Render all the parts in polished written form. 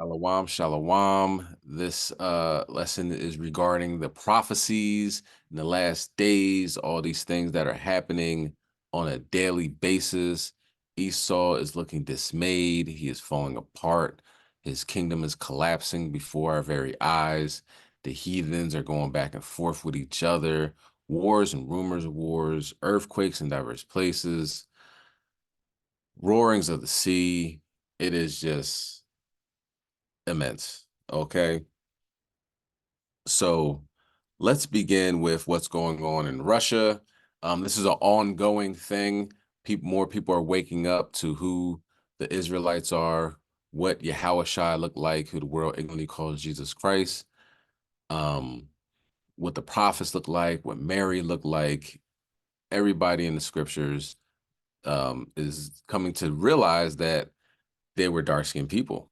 Shalom, shalom. This lesson is regarding the prophecies in the last days, all these things that are happening on a daily basis. Esau is looking dismayed. He is falling apart. His kingdom is collapsing before our very eyes. The heathens are going back and forth with each other. Wars and rumors of wars, earthquakes in diverse places, roarings of the sea. It is just immense. Okay. So let's begin with what's going on in Russia. This is an ongoing thing. More people are waking up to who the Israelites are, what Yahushua looked like, who the world ignorantly calls Jesus Christ, what the prophets look like, what Mary looked like. Everybody in the scriptures is coming to realize that they were dark-skinned people,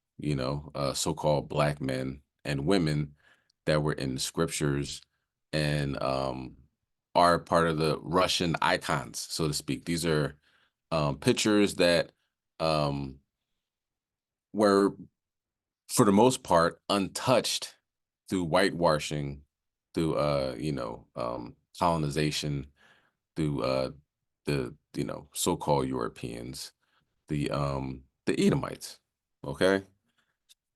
so-called black men and women that were in the scriptures and are part of the Russian icons, so to speak. These are pictures that were, for the most part, untouched through whitewashing, through colonization, through the so-called Europeans, the Edomites. Okay.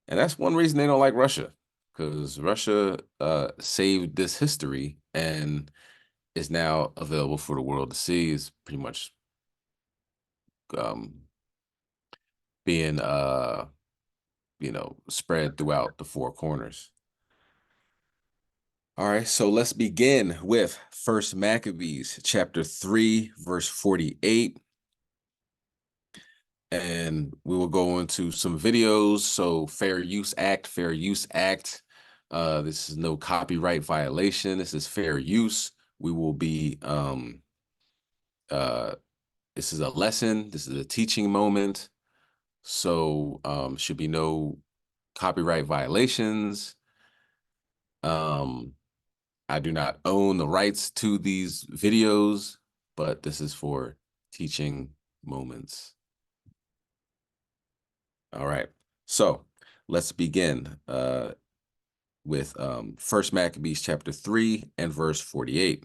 And that's one reason they don't like Russia, because Russia saved this history and is now available for the world to see. Is pretty much being spread throughout the four corners. All right, so let's begin with First Maccabees chapter 3, verse 48. And we will go into some videos. So Fair Use Act, Fair Use Act. This is no copyright violation. This is fair use. We will be, this is a lesson. This is a teaching moment. So should be no copyright violations. I do not own the rights to these videos, but this is for teaching moments. All right, so let's begin with First Maccabees chapter 3 and verse 48.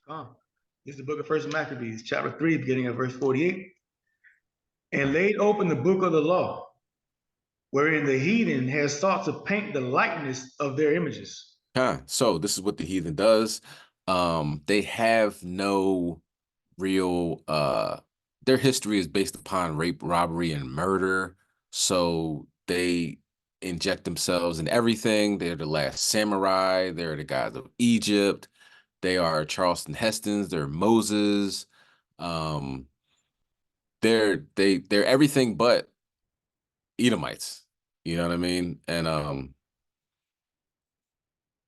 This is the book of First Maccabees, chapter 3, beginning at verse 48. And laid open the book of the law, wherein the heathen has sought to paint the likeness of their images. So this is what the heathen does. They have no real their history is based upon rape, robbery, and murder. So they inject themselves in everything. They're the last samurai. They're the gods of Egypt. They are Charleston Hestons. They're Moses. They're everything but Edomites. You know what I mean? And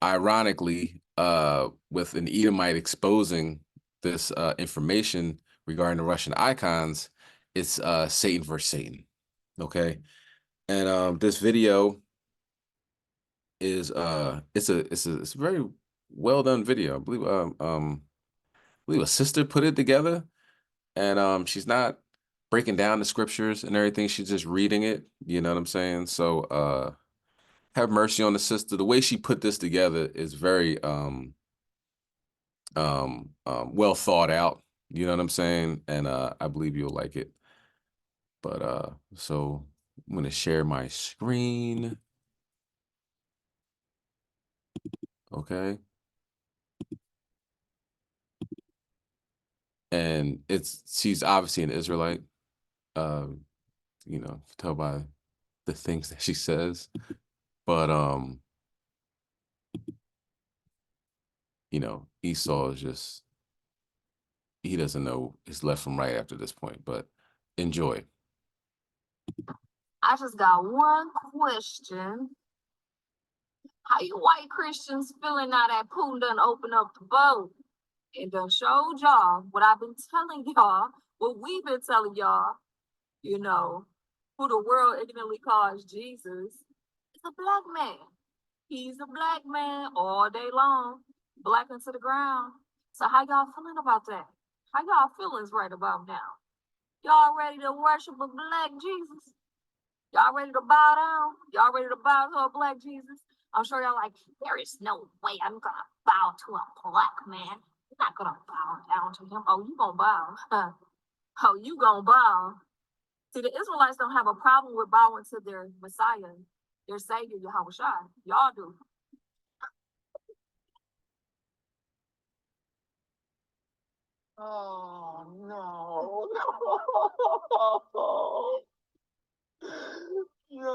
ironically, with an Edomite exposing this information regarding the Russian icons, it's Satan versus Satan. Okay. And this video is it's a very well done video. I believe a sister put it together, and she's not breaking down the scriptures and everything. She's just reading it. You know what I'm saying? So have mercy on the sister. The way she put this together is very well thought out. You know what I'm saying? And I believe you'll like it. But so I'm gonna share my screen. Okay. And she's obviously an Israelite. You know, tell by the things that she says. But Esau is just, he doesn't know his left from right after this point, but enjoy. I just got one question. How you white Christians feeling now that Putin done opened up the boat and done showed y'all what I've been telling y'all, what we've been telling y'all, who the world ignorantly calls Jesus, is a black man. He's a black man all day long, black into the ground. So how y'all feeling about that? How y'all feelings right about now? Y'all ready to worship a black Jesus? Y'all ready to bow down? Y'all ready to bow to a black Jesus? I'm sure y'all like, there is no way I'm gonna bow to a black man. I'm not gonna bow down to him. Oh, you gonna bow. Oh, you gonna bow. See, the Israelites don't have a problem with bowing to their Messiah, their Savior, Yahushua. Y'all do. Oh no. No.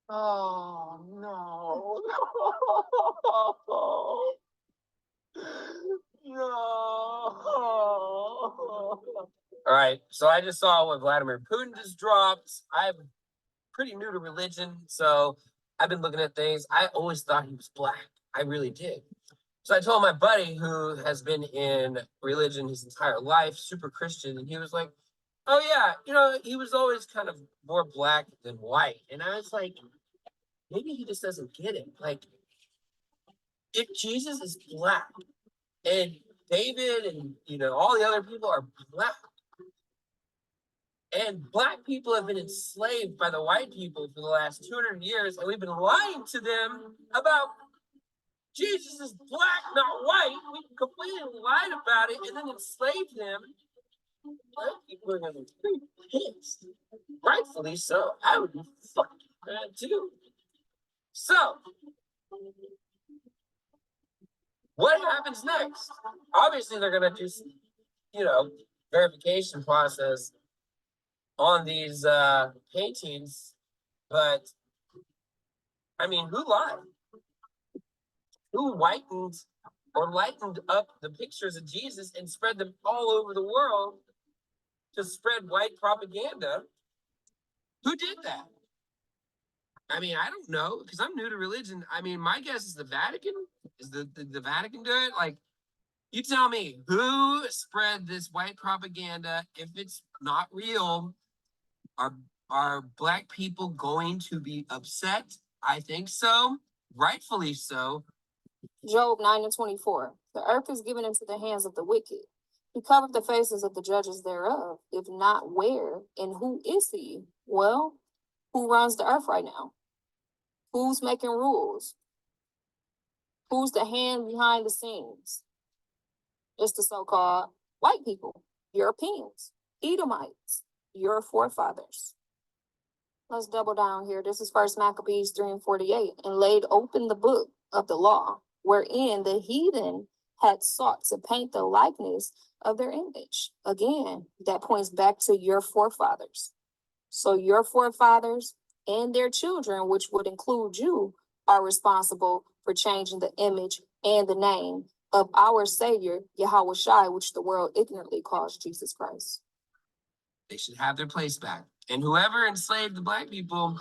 Oh no. No. All right, so I just saw what Vladimir Putin just dropped. I'm pretty new to religion, so I've been looking at things. I always thought he was black. I really did. So I told my buddy who has been in religion his entire life, super Christian, and he was like, oh yeah, he was always kind of more black than white. And I was like, maybe he just doesn't get it. Like, if Jesus is black and David and all the other people are black, and black people have been enslaved by the white people for the last 200 years, and we've been lying to them about Jesus is black, not white. We completely lied about it and then enslaved him. Black people are going to be pretty pissed. Rightfully so. I would be fucking mad too. So, what happens next? Obviously, they're going to do some, verification process on these paintings, but I mean, who lied? Who whitened or lightened up the pictures of Jesus and spread them all over the world to spread white propaganda? Who did that? I mean, I don't know, because I'm new to religion. I mean, my guess is the Vatican. Is the Vatican do it? Like, you tell me, who spread this white propaganda? If it's not real, are black people going to be upset? I think so. Rightfully so. Job 9:24. The earth is given into the hands of the wicked. He covered the faces of the judges thereof. If not, where and who is he? Well, who runs the earth right now? Who's making rules? Who's the hand behind the scenes? It's the so-called white people, Europeans, Edomites, your forefathers. Let's double down here. This is First Maccabees 3:48. And laid open the book of the law, wherein the heathen had sought to paint the likeness of their image. Again, that points back to your forefathers. So your forefathers and their children, which would include you, are responsible for changing the image and the name of our Savior, Yahushua, which the world ignorantly calls Jesus Christ. They should have their place back. And whoever enslaved the black people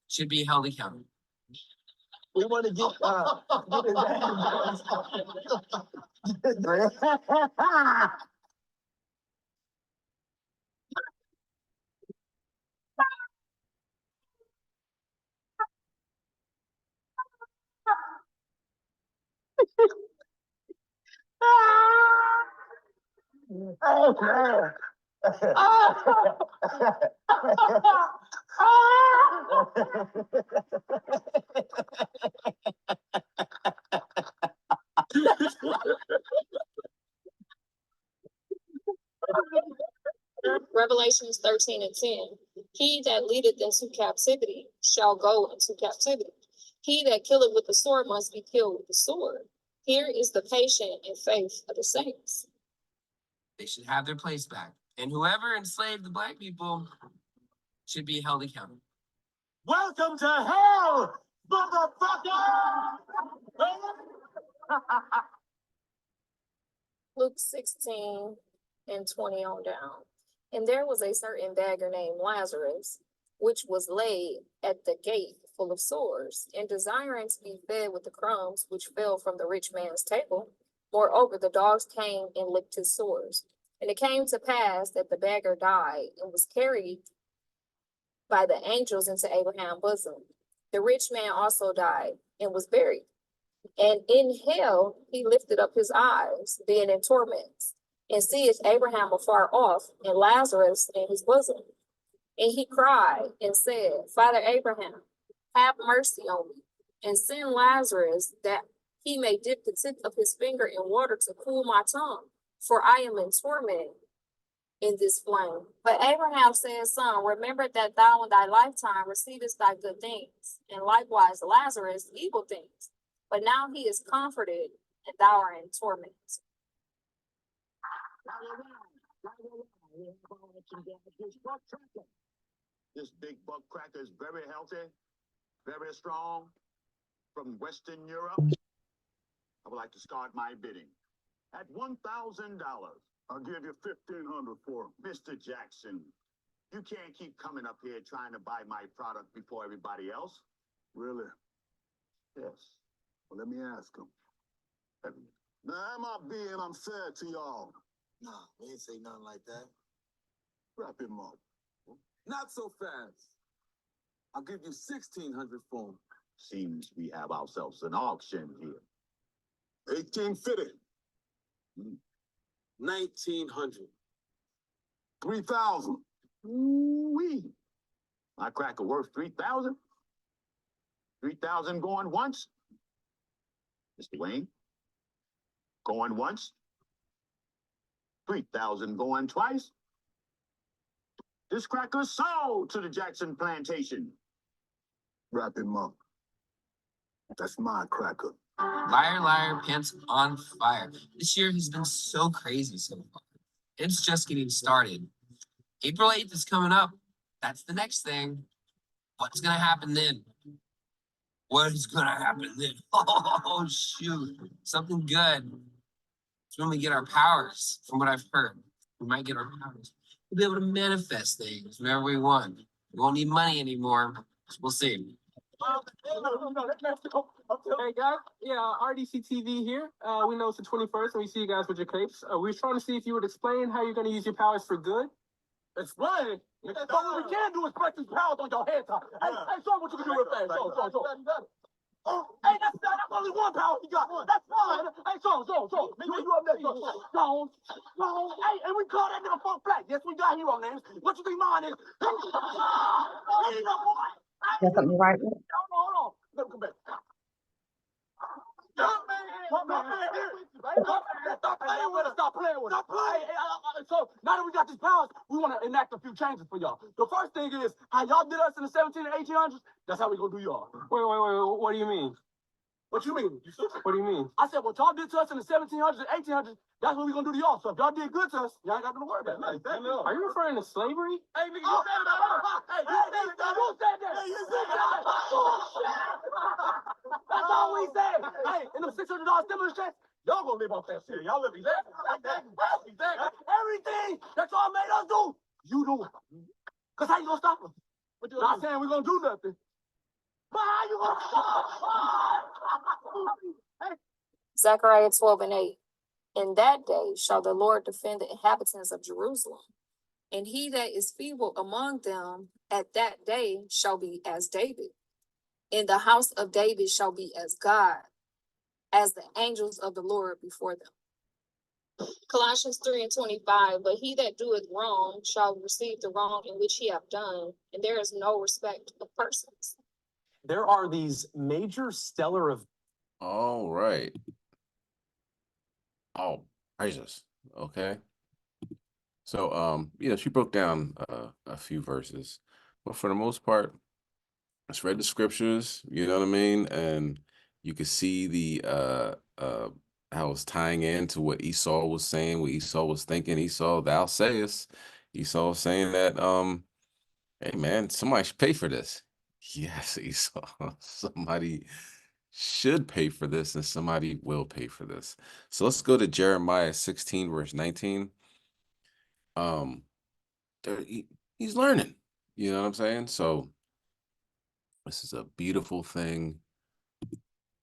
should be held accountable. We want to get Revelations 13:10. He that leadeth into captivity shall go into captivity. He that killeth with the sword must be killed with the sword. Here is the patience and faith of the saints. They should have their place back. And whoever enslaved the black people should be held accountable. Welcome to hell, motherfucker! Luke 16:20 on down. And there was a certain beggar named Lazarus, which was laid at the gate full of sores, and desiring to be fed with the crumbs which fell from the rich man's table. Moreover, the dogs came and licked his sores. And it came to pass that the beggar died and was carried by the angels into Abraham's bosom. The rich man also died and was buried. And in hell he lifted up his eyes, being in torments, and seeth Abraham afar off, and Lazarus in his bosom. And he cried and said, Father Abraham, have mercy on me, and send Lazarus that he may dip the tip of his finger in water to cool my tongue, for I am in torment in this flame. But Abraham said, Son, remember that thou in thy lifetime receivest thy good things, and likewise Lazarus evil things. But now he is comforted, and thou art in torment. This big buck cracker is very healthy, very strong, from Western Europe. I would like to start my bidding at $1,000. I'll give you $1,500 for him. Mr. Jackson, you can't keep coming up here trying to buy my product before everybody else. Really? Yes. Well, let me ask him. Now, am I being unfair to y'all? Nah, we ain't say nothing like that. Wrap him up. Not so fast. I'll give you 1,600 for him. Seems we have ourselves an auction here. 1850. 1,900. 3,000. Ooh-wee. My cracker worth 3,000. 3,000 going once. Mr. Wayne. Going once. 3,000 going twice. This cracker sold to the Jackson plantation. Wrap him up. That's my cracker. Liar, liar, pants on fire. This year has been so crazy so far. It's just getting started. April 8th is coming up. That's the next thing. What's gonna happen then? What is gonna happen then? Oh, shoot. Something good. It's when we get our powers, from what I've heard. We might get our powers. We'll be able to manifest things whenever we want. We won't need money anymore. We'll see. Hey guys, yeah, RDC TV here. We know it's the 21st and we see you guys with your capes. We're trying to see if you would explain how you're going to use your powers for good. Explain? But what we can do is press these powers on your head top. Hey, show me what you can do real fast. Show. Hey, that's only one power he got. That's fine. Hey, show. Maybe you up next. Show. Hey, and we call that nigga Funk Black. Yes, we got hero names. What you think mine is? There's something right with it. Hold on. Let him come back. Stop playing with us. So now that we got these powers, we want to enact a few changes for y'all. The first thing is how y'all did us in the 17 and 1800s. That's how we gonna do y'all. Wait, what do you mean? What you mean? What do you mean? I said what y'all did to us in the 1700s and 1800s. That's what we gonna do to y'all. So if y'all did good to us, y'all ain't got to worry about it. Are you referring to slavery? Hey, nigga, you said that. Hey, you said that. You said that. That's all we said. Hey, in them $600 stimulus checks, y'all gonna live off that shit. Y'all live exactly like that. Exactly. Everything that y'all made us do, you do it. Cause how you gonna stop us? Not saying we're gonna do nothing. But how you gonna stop? Zechariah 12:8. In that day shall the Lord defend the inhabitants of Jerusalem, and he that is feeble among them at that day shall be as David. In the house of David shall be as God, as the angels of the Lord before them. Colossians 3:25. But he that doeth wrong shall receive the wrong in which he hath done, and there is no respect of persons. There are these major stellar events. All right. Oh, praises. Okay. So, she broke down a few verses, but for the most part, let's read the scriptures, you know what I mean? And you could see the how it's tying into what Esau was saying, what Esau was thinking. Esau, thou sayest. Esau was saying that, hey man, somebody should pay for this. Yes, Esau. Somebody should pay for this, and somebody will pay for this. So let's go to Jeremiah 16, verse 19. He's learning, you know what I'm saying? So this is a beautiful thing,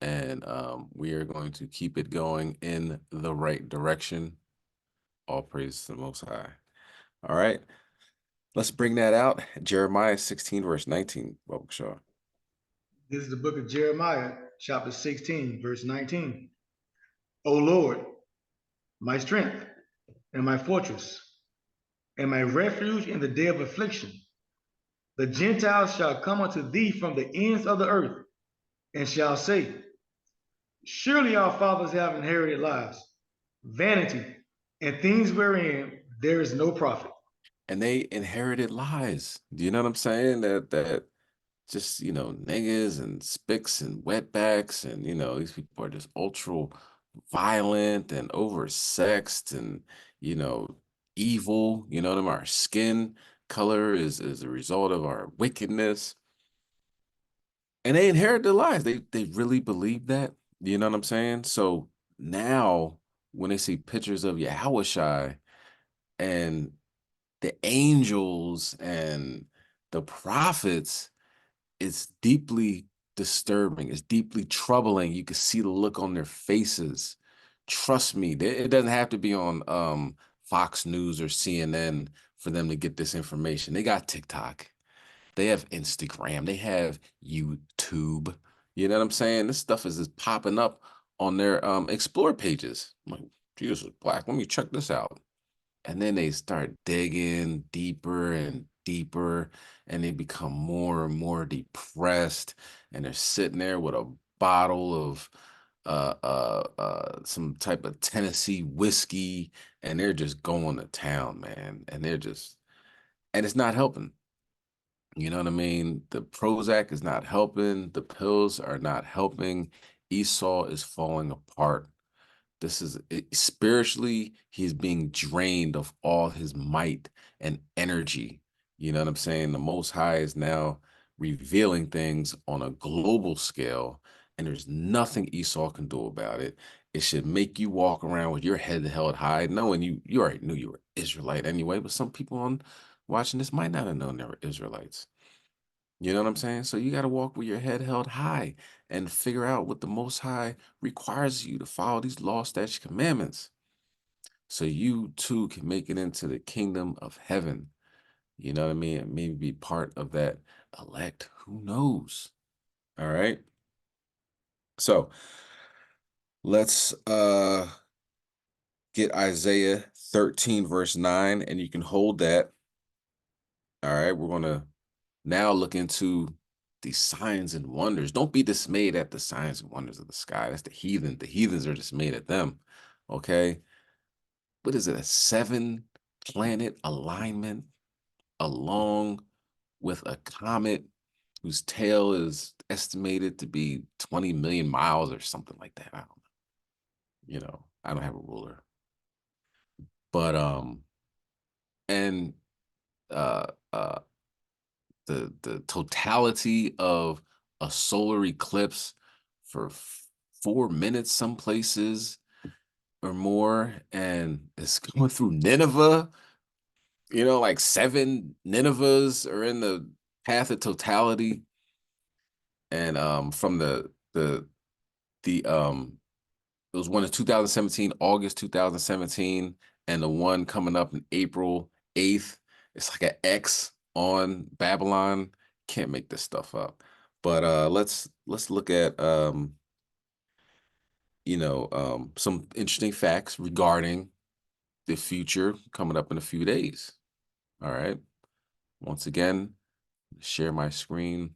and we are going to keep it going in the right direction. All praise to the Most High. All right, let's bring that out. Jeremiah 16, verse 19, Baba Shaw. This is the book of Jeremiah, chapter 16, verse 19. O Lord, my strength and my fortress, and my refuge in the day of affliction. The Gentiles shall come unto thee from the ends of the earth, and shall say, surely our fathers have inherited lives, vanity, and things wherein there is no profit. And they inherited lies. Do you know what I'm saying? That just, niggas and spics and wetbacks, and these people are just ultra violent and oversexed and evil. Our skin color is a result of our wickedness. And they inherit the lies. They really believe that. You know what I'm saying? So now when they see pictures of Yahweh and the angels and the prophets, it's deeply disturbing. It's deeply troubling. You can see the look on their faces. Trust me, it doesn't have to be on Fox News or CNN for them to get this information. They got TikTok. They have Instagram. They have YouTube. You know what I'm saying? This stuff is just popping up on their explore pages. I'm like, Jesus is black. Let me check this out. And then they start digging deeper and deeper, and they become more and more depressed. And they're sitting there with a bottle of some type of Tennessee whiskey, and they're just going to town, man. And it's not helping. You know what I mean? The Prozac is not helping. The pills are not helping. Esau is falling apart. This is spiritually, he's being drained of all his might and energy. You know what I'm saying? The Most High is now revealing things on a global scale, and there's nothing Esau can do about it. It should make you walk around with your head held high, knowing you already knew you were Israelite anyway, but some people on watching this might not have known they were Israelites. You know what I'm saying? So you got to walk with your head held high and figure out what the Most High requires you to follow these law, statutes, commandments, so you too can make it into the kingdom of heaven. You know what I mean? And maybe be part of that elect. Who knows? All right. So let's get Isaiah 13, verse 9, and you can hold that. All right, we're gonna now look into the signs and wonders. Don't be dismayed at the signs and wonders of the sky. That's the heathen. The heathens are dismayed at them. Okay. What is it? A 7-planet alignment along with a comet whose tail is estimated to be 20 million miles or something like that. I don't know. I don't have a ruler. But and uh the totality of a solar eclipse for 4 minutes some places or more, and it's going through Nineveh. Like 7 Ninevehs are in the path of totality. And from the it was one in 2017, August 2017, and the one coming up in April 8th. It's like an X on Babylon. Can't make this stuff up. But let's look at some interesting facts regarding the future coming up in a few days. All right. Once again, share my screen.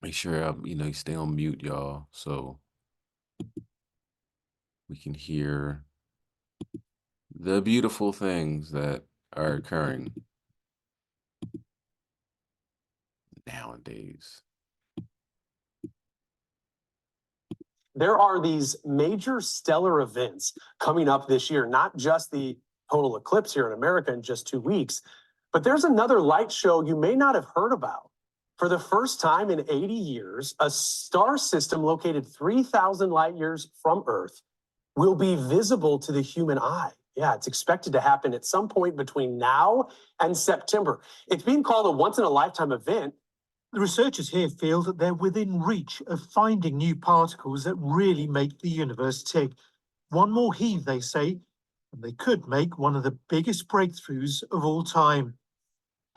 Make sure you stay on mute, y'all, so we can hear the beautiful things that are occurring nowadays. There are these major stellar events coming up this year, not just the total eclipse here in America in just 2 weeks, but there's another light show you may not have heard about. For the first time in 80 years, a star system located 3,000 light years from Earth will be visible to the human eye. Yeah, it's expected to happen at some point between now and September. It's being called a once-in-a-lifetime event. The researchers here feel that they're within reach of finding new particles that really make the universe tick. One more heave, they say, and they could make one of the biggest breakthroughs of all time.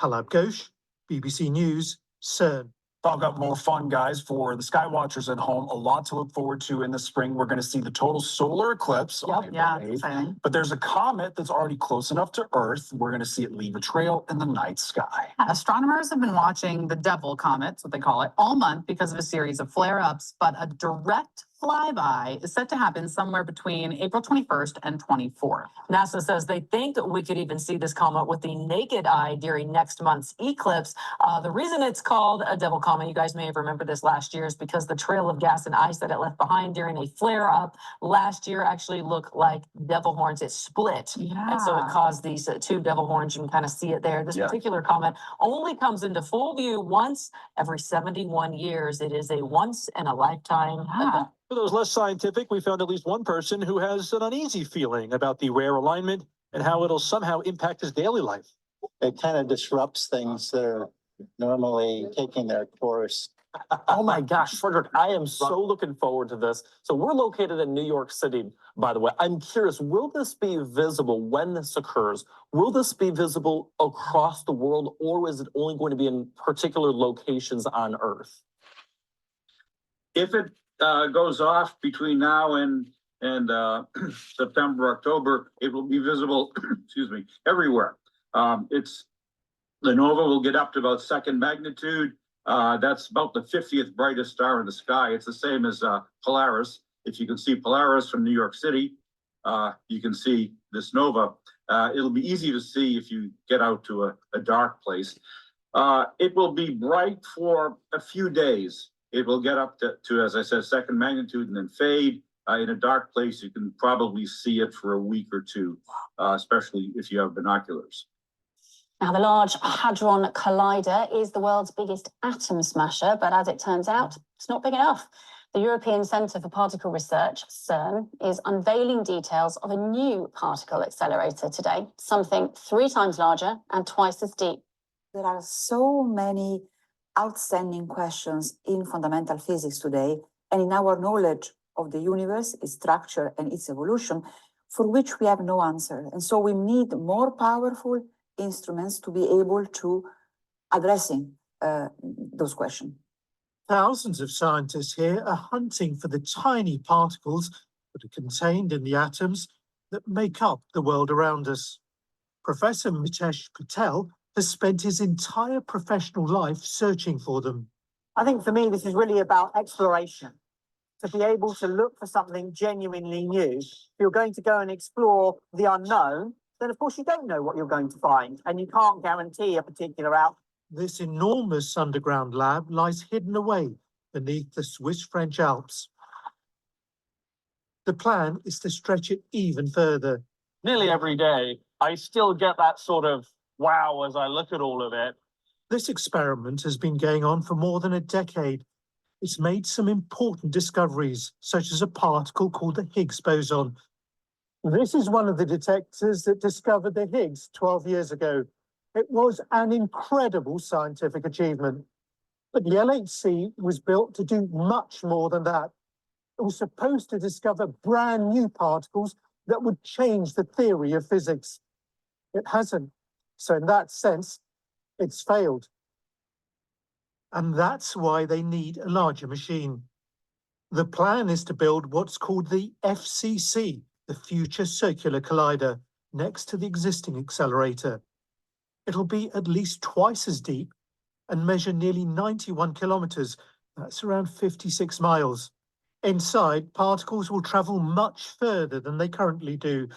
Halab Ghosh, BBC News, CERN. Talk up more fun, guys, for the sky watchers at home. A lot to look forward to in the spring. We're going to see the total solar eclipse on April 8th. Exciting. But there's a comet that's already close enough to Earth. We're going to see it leave a trail in the night sky. Astronomers have been watching the Devil Comet, that's what they call it, all month because of a series of flare-ups, but a direct flyby is set to happen somewhere between April 21st and 24th. NASA says they think we could even see this comet with the naked eye during next month's eclipse. The reason it's called a devil comet, you guys may have remembered this last year, is because the trail of gas and ice that it left behind during a flare-up last year actually looked like devil horns. It split. Yeah. And so it caused these two devil horns. You can kind of see it there. This particular comet only comes into full view once every 71 years. It is a once-in-a-lifetime event. For those less scientific, we found at least one person who has an uneasy feeling about the rare alignment and how it'll somehow impact his daily life. It kind of disrupts things that are normally taking their course. Oh my gosh, Frederick, I am so looking forward to this. So we're located in New York City, by the way. I'm curious, will this be visible when this occurs? Will this be visible across the world, or is it only going to be in particular locations on Earth? If it goes off between now and September, October, it will be visible, excuse me, everywhere. The nova will get up to about second magnitude. That's about the 50th brightest star in the sky. It's the same as Polaris. If you can see Polaris from New York City, you can see this nova. It'll be easy to see if you get out to a dark place. It will be bright for a few days. It will get up to, as I said, second magnitude and then fade. In a dark place, you can probably see it for a week or two, especially if you have binoculars. Now, the Large Hadron Collider is the world's biggest atom smasher, but as it turns out, it's not big enough. The European Centre for Particle Research, CERN, is unveiling details of a new particle accelerator today, something 3 times larger and twice as deep. There are so many outstanding questions in fundamental physics today, and in our knowledge of the universe, its structure and its evolution, for which we have no answer. And so we need more powerful instruments to be able to addressing those questions. Thousands of scientists here are hunting for the tiny particles that are contained in the atoms that make up the world around us. Professor Mitesh Patel has spent his entire professional life searching for them. I think for me, this is really about exploration. To be able to look for something genuinely new. If you're going to go and explore the unknown, then of course you don't know what you're going to find, and you can't guarantee a particular outcome. This enormous underground lab lies hidden away beneath the Swiss-French Alps. The plan is to stretch it even further. Nearly every day, I still get that sort of wow as I look at all of it. This experiment has been going on for more than a decade. It's made some important discoveries, such as a particle called the Higgs boson. This is one of the detectors that discovered the Higgs 12 years ago. It was an incredible scientific achievement. But the LHC was built to do much more than that. It was supposed to discover brand new particles that would change the theory of physics. It hasn't. So in that sense, it's failed. And that's why they need a larger machine. The plan is to build what's called the FCC, the Future Circular Collider, next to the existing accelerator. It'll be at least twice as deep and measure nearly 91 kilometers. That's around 56 miles. Inside, particles will travel much further than they currently do.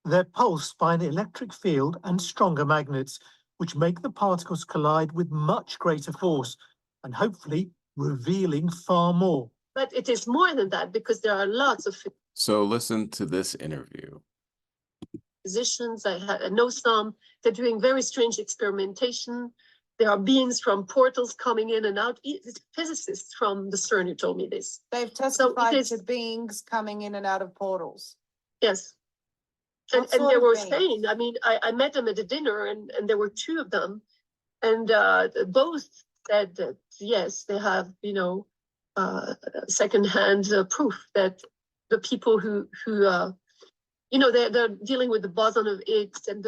They're pulsed by an electric field and stronger magnets, which make the particles collide with much greater force and hopefully revealing far more. But it is more than that, because there are lots of So listen to this interview. physicians. I know some. They're doing very strange experimentation. There are beings from portals coming in and out. It's physicists from the CERN who told me this. They've testified to beings coming in and out of portals. Yes. And they were saying, I mean, I met them at a dinner, and there were 2 of them. And both said that, yes, they have, secondhand proof that the people who they're dealing with the boson of Higgs and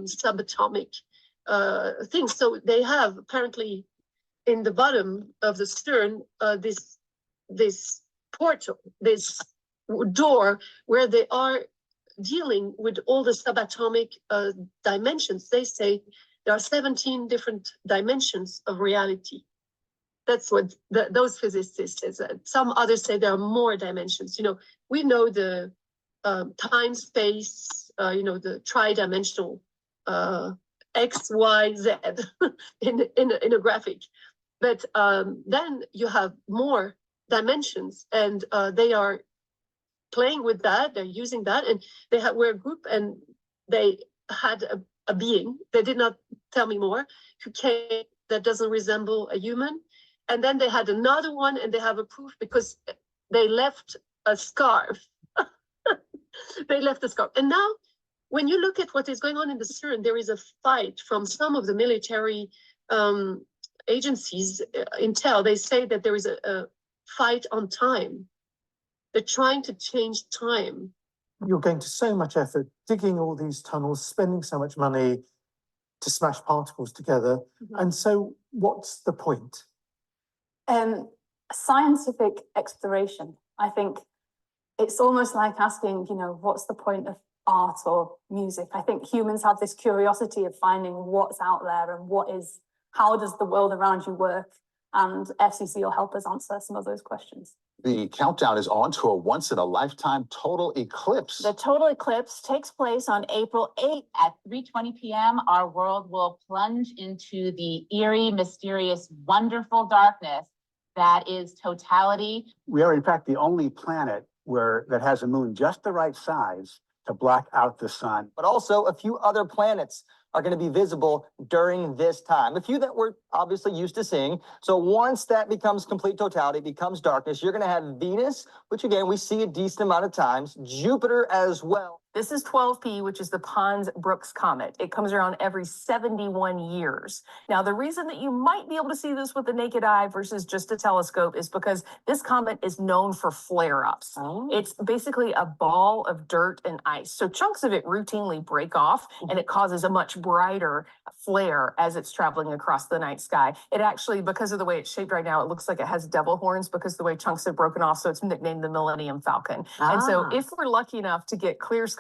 subatomic things. So they have apparently in the bottom of the CERN, this portal, this door where they are dealing with all the subatomic dimensions. They say there are 17 different dimensions of reality. That's what those physicists say. Some others say there are more dimensions. You know, we know the time space, you know, the tri-dimensional X, Y, Z in a graphic. But then you have more dimensions, and they are playing with that. They're using that, and we're a group, and they had a being. They did not tell me more. Who came that doesn't resemble a human, and then they had another one, and they have a proof because they left a scarf. They left a scarf, and now when you look at what is going on in the CERN, there is a fight from some of the military agencies, intel. They say that there is a fight on time. They're trying to change time. You're going to so much effort, digging all these tunnels, spending so much money to smash particles together. And so what's the point? Scientific exploration. I think it's almost like asking, you know, what's the point of art or music? I think humans have this curiosity of finding what's out there and how does the world around you work? And FCC will help us answer some of those questions. The countdown is on to a once-in-a-lifetime total eclipse. The total eclipse takes place on April 8th at 3:20 p.m. Our world will plunge into the eerie, mysterious, wonderful darkness that is totality. We are in fact the only planet that has a moon just the right size to block out the sun. But also a few other planets are going to be visible during this time. A few that we're obviously used to seeing. So once that becomes complete totality, becomes darkness, you're going to have Venus, which again, we see a decent amount of times, Jupiter as well. This is 12P, which is the Pons-Brooks comet. It comes around every 71 years. Now, the reason that you might be able to see this with the naked eye versus just a telescope is because this comet is known for flare-ups. It's basically a ball of dirt and ice. So chunks of it routinely break off, and it causes a much brighter flare as it's traveling across the night sky. It actually, because of the way it's shaped right now, it looks like it has devil horns because the way chunks have broken off, so it's nicknamed the Millennium Falcon. And so if we're lucky enough to get clear skies,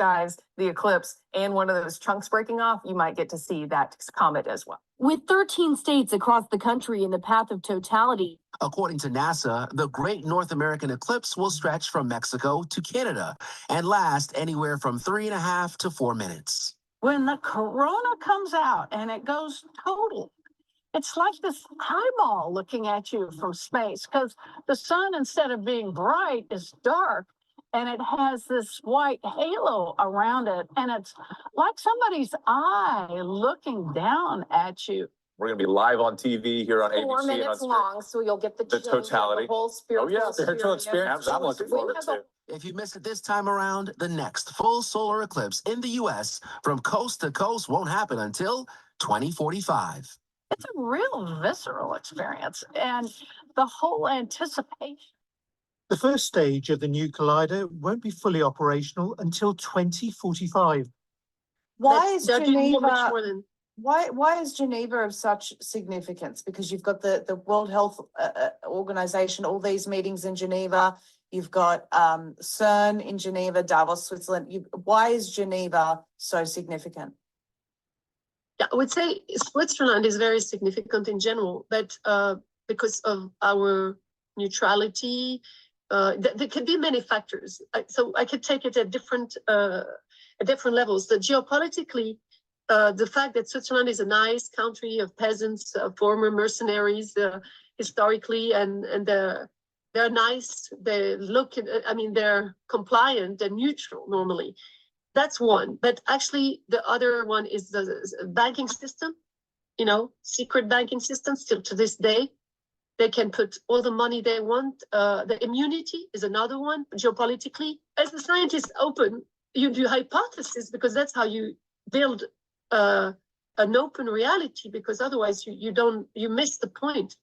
the eclipse, and one of those chunks breaking off, you might get to see that comet as well. With 13 states across the country in the path of totality. According to NASA, the Great North American Eclipse will stretch from Mexico to Canada and last anywhere from 3.5 to 4 minutes. When the corona comes out and it goes total, it's like this eyeball looking at you from space, because the sun, instead of being bright, is dark. And it has this white halo around it. And it's like somebody's eye looking down at you. We're going to be live on TV here on ABC. 4 minutes long, so you'll get the totality. The whole spiritual experience. I'm looking forward to it. If you miss it this time around, the next full solar eclipse in the U.S. from coast to coast won't happen until 2045. It's a real visceral experience. And the whole anticipation. The first stage of the new collider won't be fully operational until 2045. Why is Geneva? Why is Geneva of such significance? Because you've got the World Health Organization, all these meetings in Geneva. You've got CERN in Geneva, Davos, Switzerland. Why is Geneva so significant? Yeah, I would say Switzerland is very significant in general, but because of our neutrality. There could be many factors. So I could take it at different levels. The geopolitically, the fact that Switzerland is a nice country of peasants, former mercenaries, historically, and they're nice. They look, they're compliant and neutral normally. That's one. But actually, the other one is the banking system. You know, secret banking system still to this day. They can put all the money they want. The immunity is another one, geopolitically. As the scientists open, you do hypotheses because that's how you build an open reality, because otherwise you miss the point.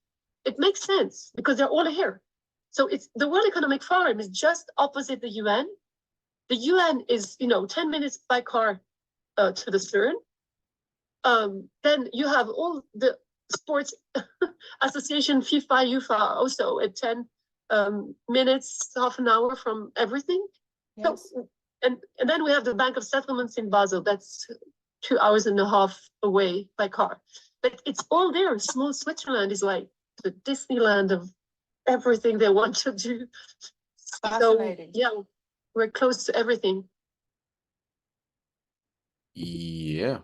It makes sense because they're all here. So it's the World Economic Forum is just opposite the UN. The UN is, 10 minutes by car to the CERN. Then you have all the sports association, FIFA, UEFA, also at 10 minutes, half an hour from everything. Yes. So, and then we have the Bank of Settlements in Basel. That's 2.5 hours away by car. But it's all there. Small Switzerland is like the Disneyland of everything they want to do. Fascinating. So, yeah, we're close to everything. Yeah.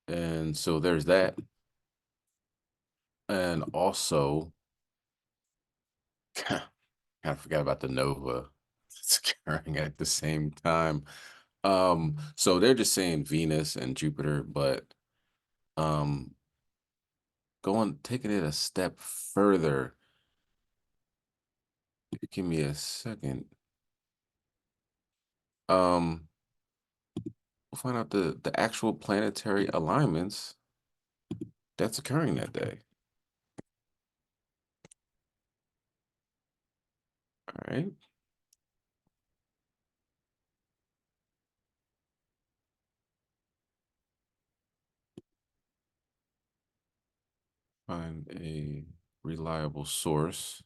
And so there's that. And also, kind of forgot about the nova. It's occurring at the same time. So they're just saying Venus and Jupiter, but taking it a step further. Give me a second. We'll find out the actual planetary alignments that's occurring that day. All right. Find a reliable source.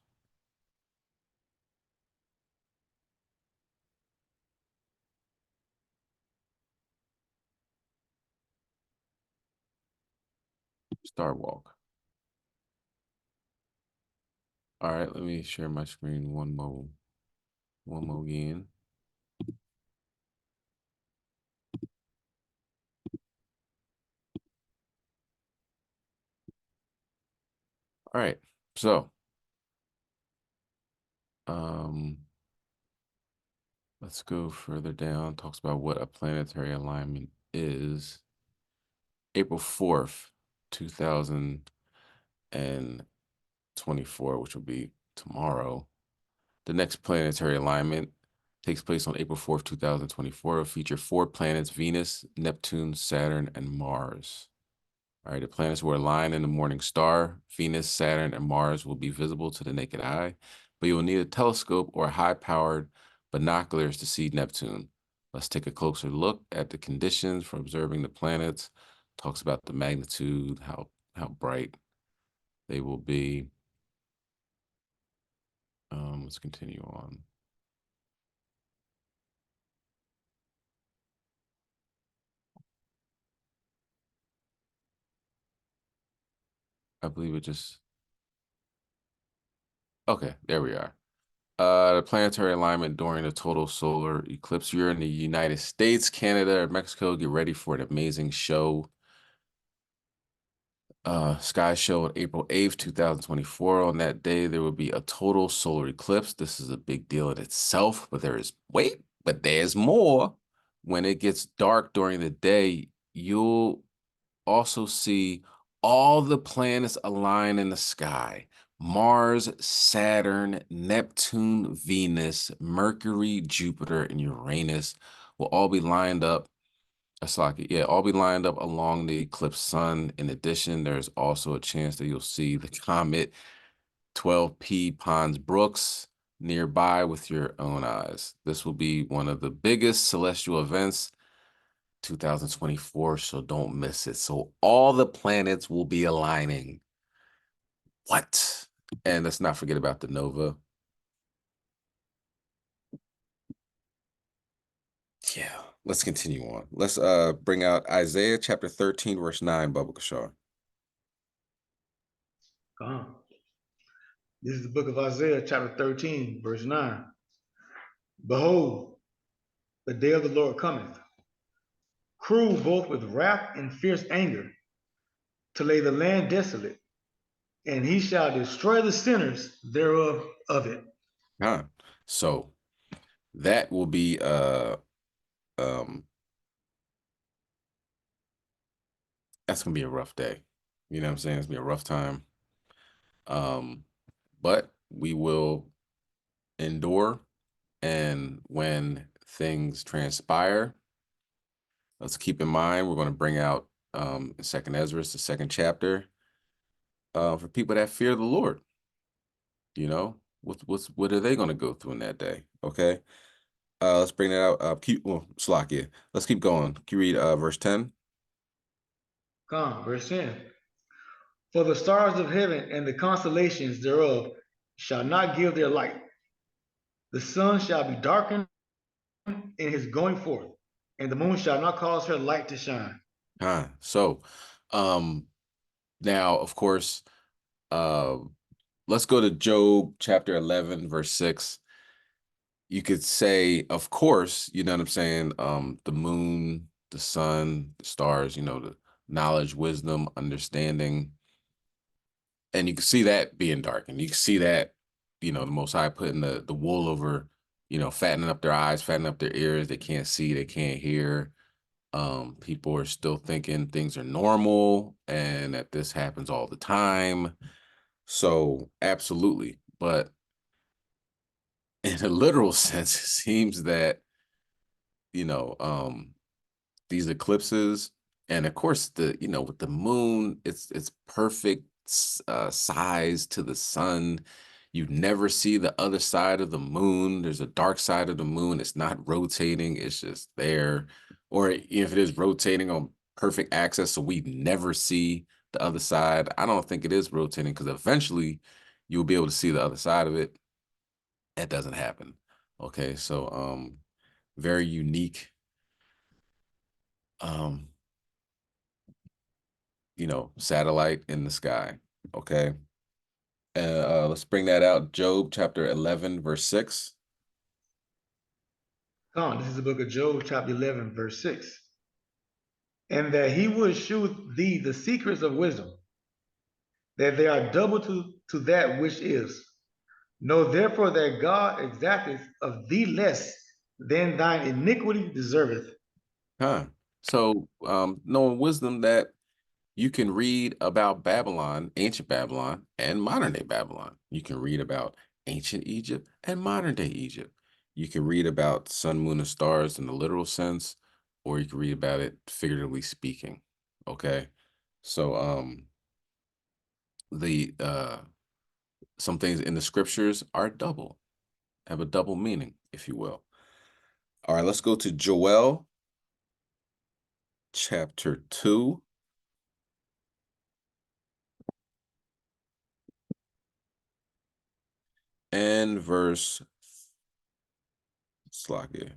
Star Walk. All right, let me share my screen one more again. All right, so let's go further down. Talks about what a planetary alignment is. April 4th, 2024, which will be tomorrow. The next planetary alignment takes place on April 4th, 2024. It'll feature 4 planets: Venus, Neptune, Saturn, and Mars. All right, the planets will align in the morning star. Venus, Saturn, and Mars will be visible to the naked eye, but you will need a telescope or high-powered binoculars to see Neptune. Let's take a closer look at the conditions for observing the planets. Talks about the magnitude, how bright they will be. Let's continue on. I believe it just... Okay, there we are. The planetary alignment during the total solar eclipse. You're in the United States, Canada, or Mexico. Get ready for an amazing show. Sky show on April 8th, 2024. On that day, there will be a total solar eclipse. This is a big deal in itself, but there's more. When it gets dark during the day, you'll also see all the planets align in the sky. Mars, Saturn, Neptune, Venus, Mercury, Jupiter, and Uranus will all be lined up. All be lined up along the eclipsed sun. In addition, there's also a chance that you'll see the comet 12P Pons Brooks nearby with your own eyes. This will be one of the biggest celestial events 2024, so don't miss it. So all the planets will be aligning. What? And let's not forget about the nova. Yeah, let's continue on. Let's bring out Isaiah chapter 13, verse 9, Baba Kashar. This is the book of Isaiah chapter 13, verse 9. Behold, the day of the Lord cometh, cruel both with wrath and fierce anger, to lay the land desolate, and he shall destroy the sinners thereof of it. So that will be that's gonna be a rough day. You know what I'm saying? It's gonna be a rough time. But we will endure, and when things transpire, let's keep in mind we're going to bring out Second Ezra, the second chapter, for people that fear the Lord. You know, what are they going to go through in that day? Okay, let's bring that out. Slakia. Let's keep going. Can you read verse 10? Verse 10. For the stars of heaven and the constellations thereof shall not give their light. The sun shall be darkened in his going forth, and the moon shall not cause her light to shine. So, now, of course, uh, let's go to Job chapter 11, verse 6. You could say, of course, you know what I'm saying? The moon, the sun, the stars, the knowledge, wisdom, understanding. And you can see that being darkened. You can see that, the Most High putting the wool over, fattening up their eyes, fattening up their ears. They can't see, they can't hear. People are still thinking things are normal and that this happens all the time. So absolutely. But in a literal sense, it seems that, you know, um, these eclipses, and of course with the moon, it's perfect size to the sun. You never see the other side of the moon. There's a dark side of the moon. It's not rotating, it's just there. Or if it is rotating on perfect axis, so we never see the other side. I don't think it is rotating, because eventually you'll be able to see the other side of it. That doesn't happen. Okay, so very unique, um satellite in the sky. Okay. Let's bring that out. Job chapter 11, verse 6. Come on, this is the book of Job, chapter 11, verse 6. And that he would shew thee the secrets of wisdom, that they are double to that which is. Know therefore that God exacteth of thee less than thine iniquity deserveth. So knowing wisdom, that you can read about Babylon, ancient Babylon, and modern day Babylon. You can read about ancient Egypt and modern day Egypt. You can read about sun, moon, and stars in the literal sense, or you can read about it figuratively speaking. Okay. So the some things in the scriptures are double, have a double meaning, if you will. All right, let's go to Joel chapter 2. And verse 30.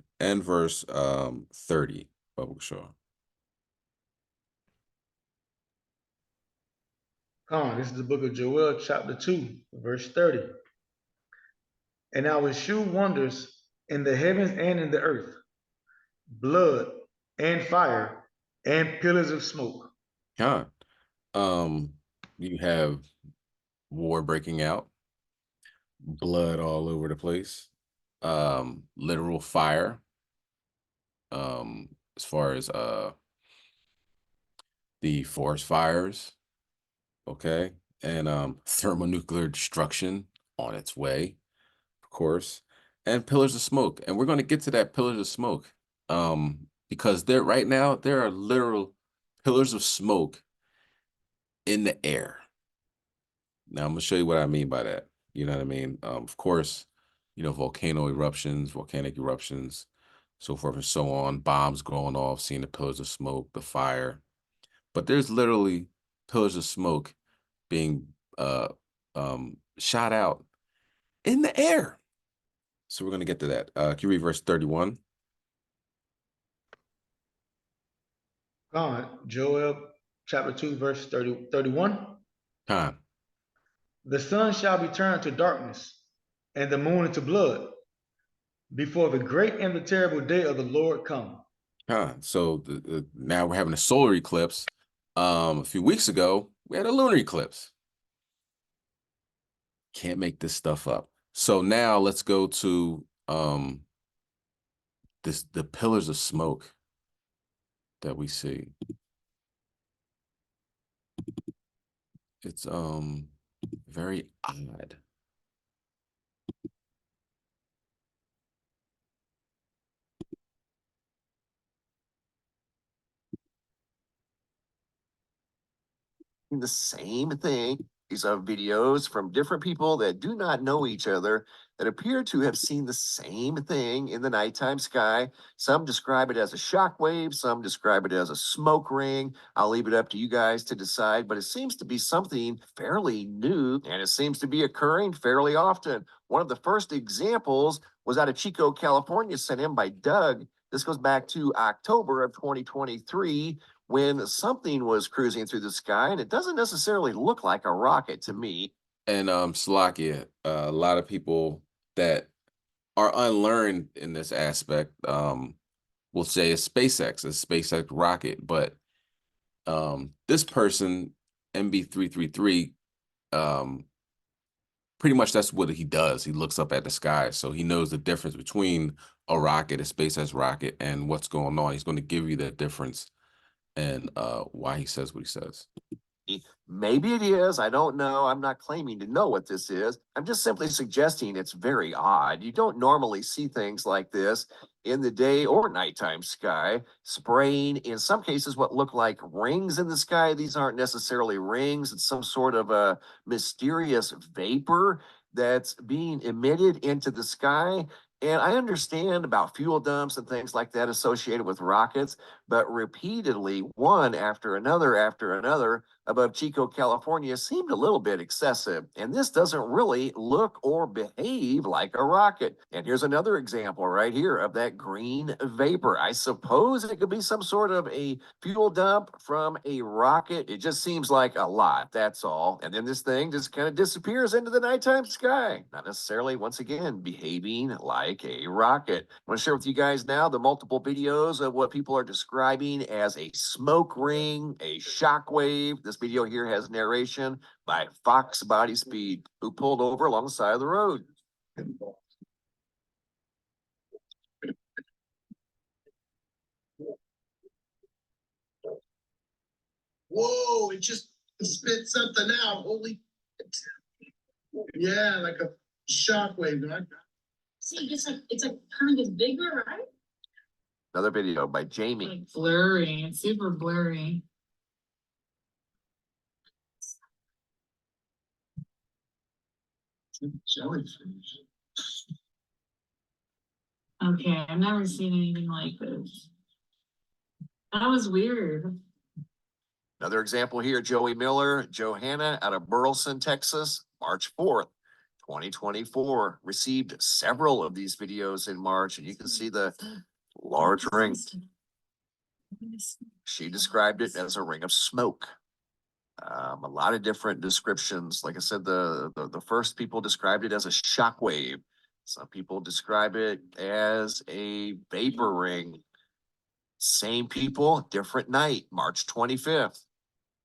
Public show. Come on, this is the book of Joel, chapter 2, verse 30. And I will shew wonders in the heavens and in the earth, blood and fire and pillars of smoke. You have war breaking out, blood all over the place, literal fire, as far as the forest fires, okay, and thermonuclear destruction on its way, of course, and pillars of smoke. And we're going to get to that pillars of smoke, because right now there are literal pillars of smoke in the air. Now I'm gonna show you what I mean by that. You know what I mean? Of course, volcanic eruptions, so forth and so on, bombs going off, seeing the pillars of smoke, the fire. But there's literally pillars of smoke being shot out in the air. So we're gonna get to that. Can you read verse 31? Joel chapter 2, verse 31. Time. The sun shall be turned to darkness, and the moon into blood, before the great and the terrible day of the Lord come. So now we're having a solar eclipse. A few weeks ago, we had a lunar eclipse. Can't make this stuff up. So now let's go to the pillars of smoke that we see. It's very odd. The same thing. of videos from different people that do not know each other that appear to have seen the same thing in the nighttime sky. Some describe it as a shock wave, some describe it as a smoke ring. I'll leave it up to you guys to decide, but it seems to be something fairly new and it seems to be occurring fairly often. One of the first examples was out of Chico, California, sent in by Doug. This goes back to October of 2023 when something was cruising through the sky, and it doesn't necessarily look like a rocket to me. And Slovakia, a lot of people that are unlearned in this aspect will say it's SpaceX, a SpaceX rocket, but this person, MB333, pretty much that's what he does. He looks up at the sky, so he knows the difference between a rocket, a SpaceX rocket, and what's going on. He's going to give you that difference and why he says what he says. Maybe it is. I don't know. I'm not claiming to know what this is. I'm just simply suggesting it's very odd. You don't normally see things like this in the day or nighttime sky, spraying in some cases what look like rings in the sky. These aren't necessarily rings. It's some sort of a mysterious vapor that's being emitted into the sky. And I understand about fuel dumps and things like that associated with rockets, but repeatedly, one after another, above Chico, California seemed a little bit excessive. And this doesn't really look or behave like a rocket. And here's another example right here of that green vapor. I suppose it could be some sort of a fuel dump from a rocket. It just seems like a lot, that's all. And then this thing just kind of disappears into the nighttime sky. Not necessarily, once again, behaving like a rocket. I want to share with you guys now the multiple videos of what people are describing as a smoke ring, a shock wave. This video here has narration by Fox Body Speed, who pulled over along the side of the road. Whoa, it just spit something out. Holy. Yeah, like a shockwave. See, it's like kind of bigger, right? Another video by Jamie. Like blurry, it's super blurry. Jellyfish. Okay, I've never seen anything like this. That was weird. Another example here, Joey Miller, Johanna out of Burleson, Texas, March 4th, 2024. Received several of these videos in March, and you can see the large ring. She described it as a ring of smoke. A lot of different descriptions. Like I said, the first people described it as a shock wave. Some people describe it as a vapor ring. Same people, different night, March 25th.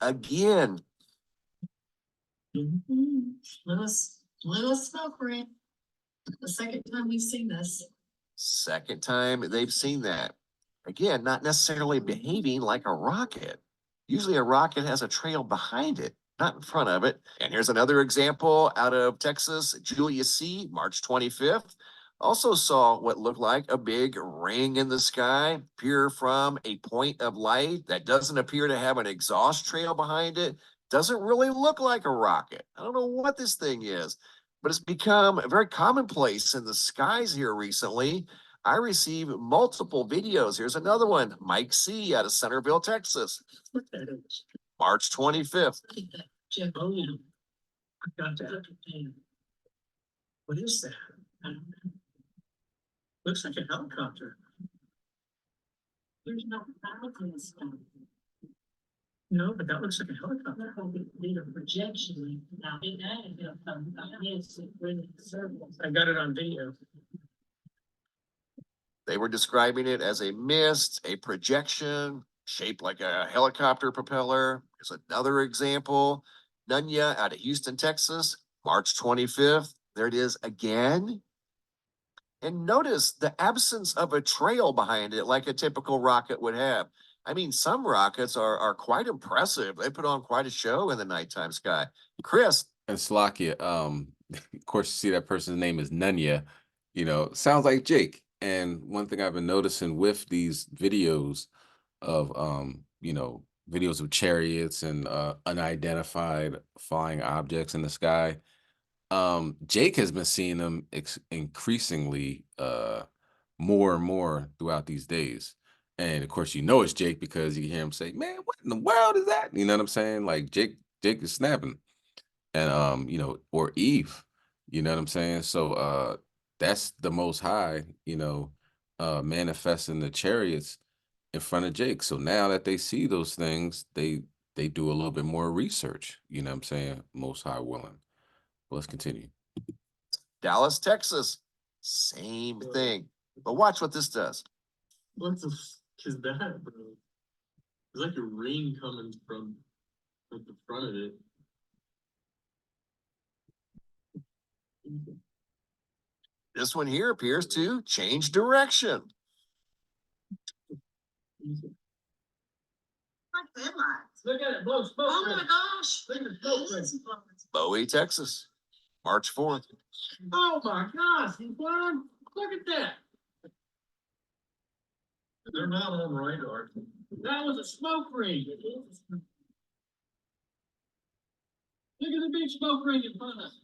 Again. Little smoke ring. The second time we've seen this. Second time they've seen that. Again, not necessarily behaving like a rocket. Usually a rocket has a trail behind it, not in front of it. And here's another example out of Texas, Julia C., March 25th. Also saw what looked like a big ring in the sky appear from a point of light that doesn't appear to have an exhaust trail behind it. Doesn't really look like a rocket. I don't know what this thing is, but it's become very commonplace in the skies here recently. I receive multiple videos. Here's another one, Mike C. out of Centerville, Texas. What that is? March 25th. Jeff, oh, yeah. I got that. What is that? I don't know. Looks like a helicopter. There's no helicopter. No, but that looks like a helicopter. Need a projection. I got it on video. They were describing it as a mist, a projection, shaped like a helicopter propeller. Here's another example. Nunya out of Houston, Texas, March 25th. There it is again. And notice the absence of a trail behind it like a typical rocket would have. I mean, some rockets are quite impressive. They put on quite a show in the nighttime sky. Chris. And Slovakia, of course, you see that person's name is Nunya, sounds like Jake. And one thing I've been noticing with these videos of, videos of chariots and unidentified flying objects in the sky. Jake has been seeing them increasingly more and more throughout these days. And of course, you know it's Jake because you hear him say, "Man, what in the world is that?" You know what I'm saying? Like Jake is snapping. And you know, or Eve, you know what I'm saying? So that's the Most High, you know, manifesting the chariots in front of Jake. So now that they see those things, they do a little bit more research, you know what I'm saying? Most High willing. Let's continue. Dallas, Texas, same thing. But watch what this does. What the f is that, bro? It's like a rain coming from like the front of it. This one here appears to change direction. Look at it, blow smoke. Oh my gosh. Look at the smoke. Bowie, Texas, March 4th. Oh my gosh, he's blind. Look at that. They're not on radar. That was a smoke ring. Look at the big smoke ring in front of us.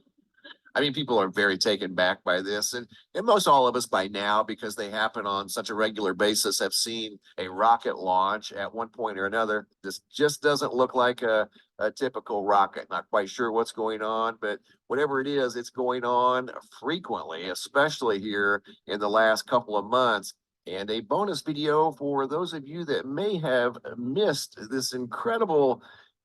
I mean, people are very taken back by this, and most all of us by now, because they happen on such a regular basis, have seen a rocket launch at one point or another. This just doesn't look like a typical rocket. Not quite sure what's going on, but whatever it is, it's going on frequently, especially here in the last couple of months. And a bonus video for those of you that may have missed this incredible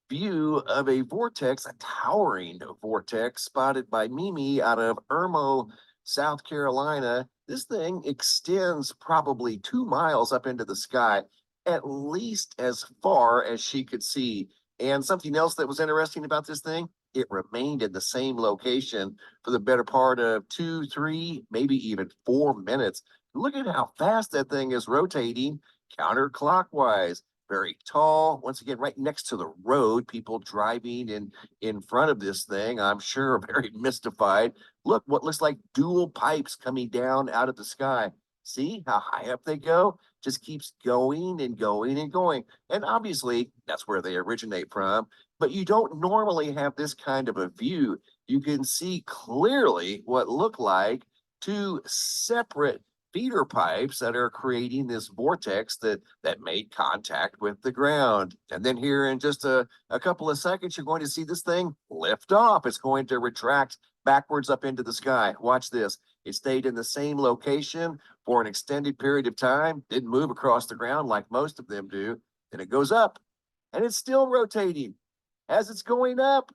view of a vortex, a towering vortex spotted by Mimi out of Irmo, South Carolina. This thing extends probably 2 miles up into the sky, at least as far as she could see. And something else that was interesting about this thing, it remained in the same location for the better part of 2, 3, maybe even 4 minutes. Look at how fast that thing is rotating counterclockwise. Very tall, once again, right next to the road, people driving in front of this thing, I'm sure are very mystified. Look, what looks like dual pipes coming down out of the sky. See how high up they go? Just keeps going and going and going. And obviously, that's where they originate from. But you don't normally have this kind of a view. You can see clearly what look like two separate feeder pipes that are creating this vortex that made contact with the ground. And then here in just a couple of seconds, you're going to see this thing lift off. It's going to retract backwards up into the sky. Watch this. It stayed in the same location for an extended period of time, didn't move across the ground like most of them do. Then it goes up, and it's still rotating. As it's going up,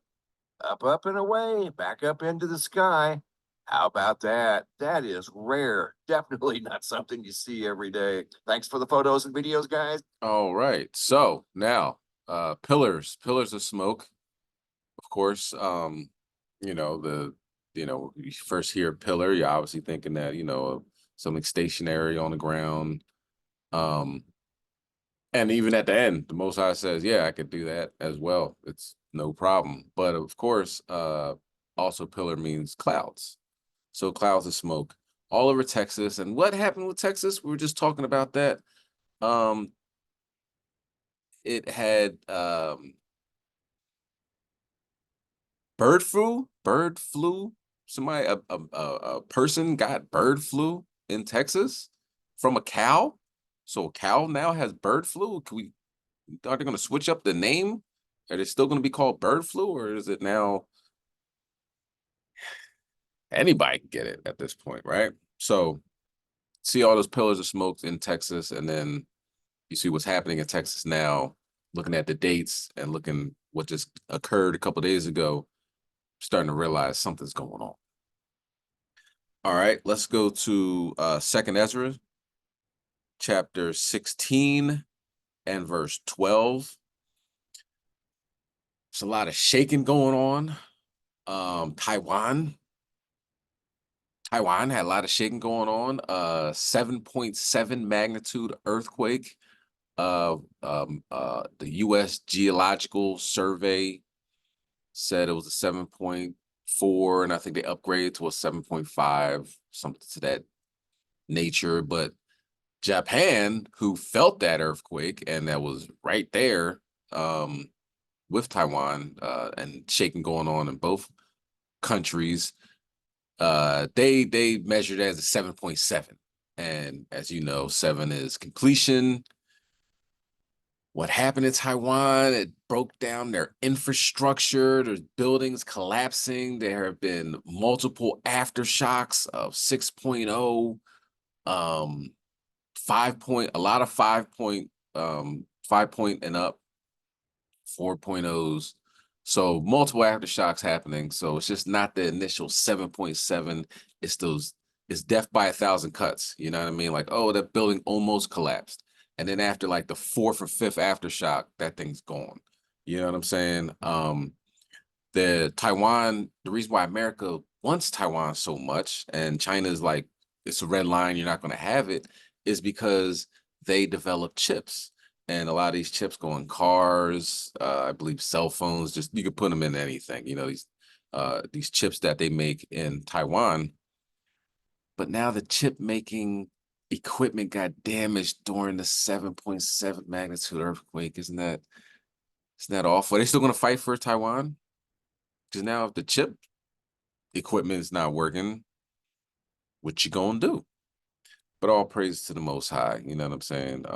up and away, back up into the sky. How about that? That is rare. Definitely not something you see every day. Thanks for the photos and videos, guys. All right. So now, pillars of smoke. Of course, you know, you first hear pillar, you're obviously thinking that, you know, something stationary on the ground. And even at the end, the Most High says, yeah, I could do that as well. It's no problem. But of course, also pillar means clouds. So clouds of smoke all over Texas. And what happened with Texas? We were just talking about that. It had bird flu. Somebody, a person got bird flu in Texas from a cow. So a cow now has bird flu. Are they going to switch up the name? Are they still going to be called bird flu, or is it now anybody can get it at this point, right? So see all those pillars of smoke in Texas, and then you see what's happening in Texas now, looking at the dates and looking what just occurred a couple of days ago, starting to realize something's going on. All right, let's go to 2nd Ezra, chapter 16 and verse 12. There's a lot of shaking going on. Taiwan had a lot of shaking going on. 7.7 magnitude earthquake. The U.S. Geological Survey said it was a 7.4, and I think they upgraded to a 7.5, something to that nature. But Japan, who felt that earthquake and that was right there, with Taiwan and shaking going on in both countries. They measured as a 7.7, and as you know, 7 is completion. What happened in Taiwan? It broke down their infrastructure. There's buildings collapsing. There have been multiple aftershocks of 6.0, 5 point, a lot of 5 point and up, 4.0s. So multiple aftershocks happening. So it's just not the initial 7.7. It's death by 1,000 cuts. You know what I mean? Like, oh, that building almost collapsed. And then after like the 4th or 5th aftershock, that thing's gone. You know what I'm saying? The reason why America wants Taiwan so much and China's like, it's a red line, you're not going to have it, is because they develop chips. And a lot of these chips go in cars, I believe cell phones, just you could put them in anything, you know, these chips that they make in Taiwan. But now the chip making equipment got damaged during the 7.7 magnitude earthquake. Isn't that awful? Are they still going to fight for Taiwan? Because now if the chip equipment is not working, what you gonna do? But all praise to the Most High. You know what I'm saying?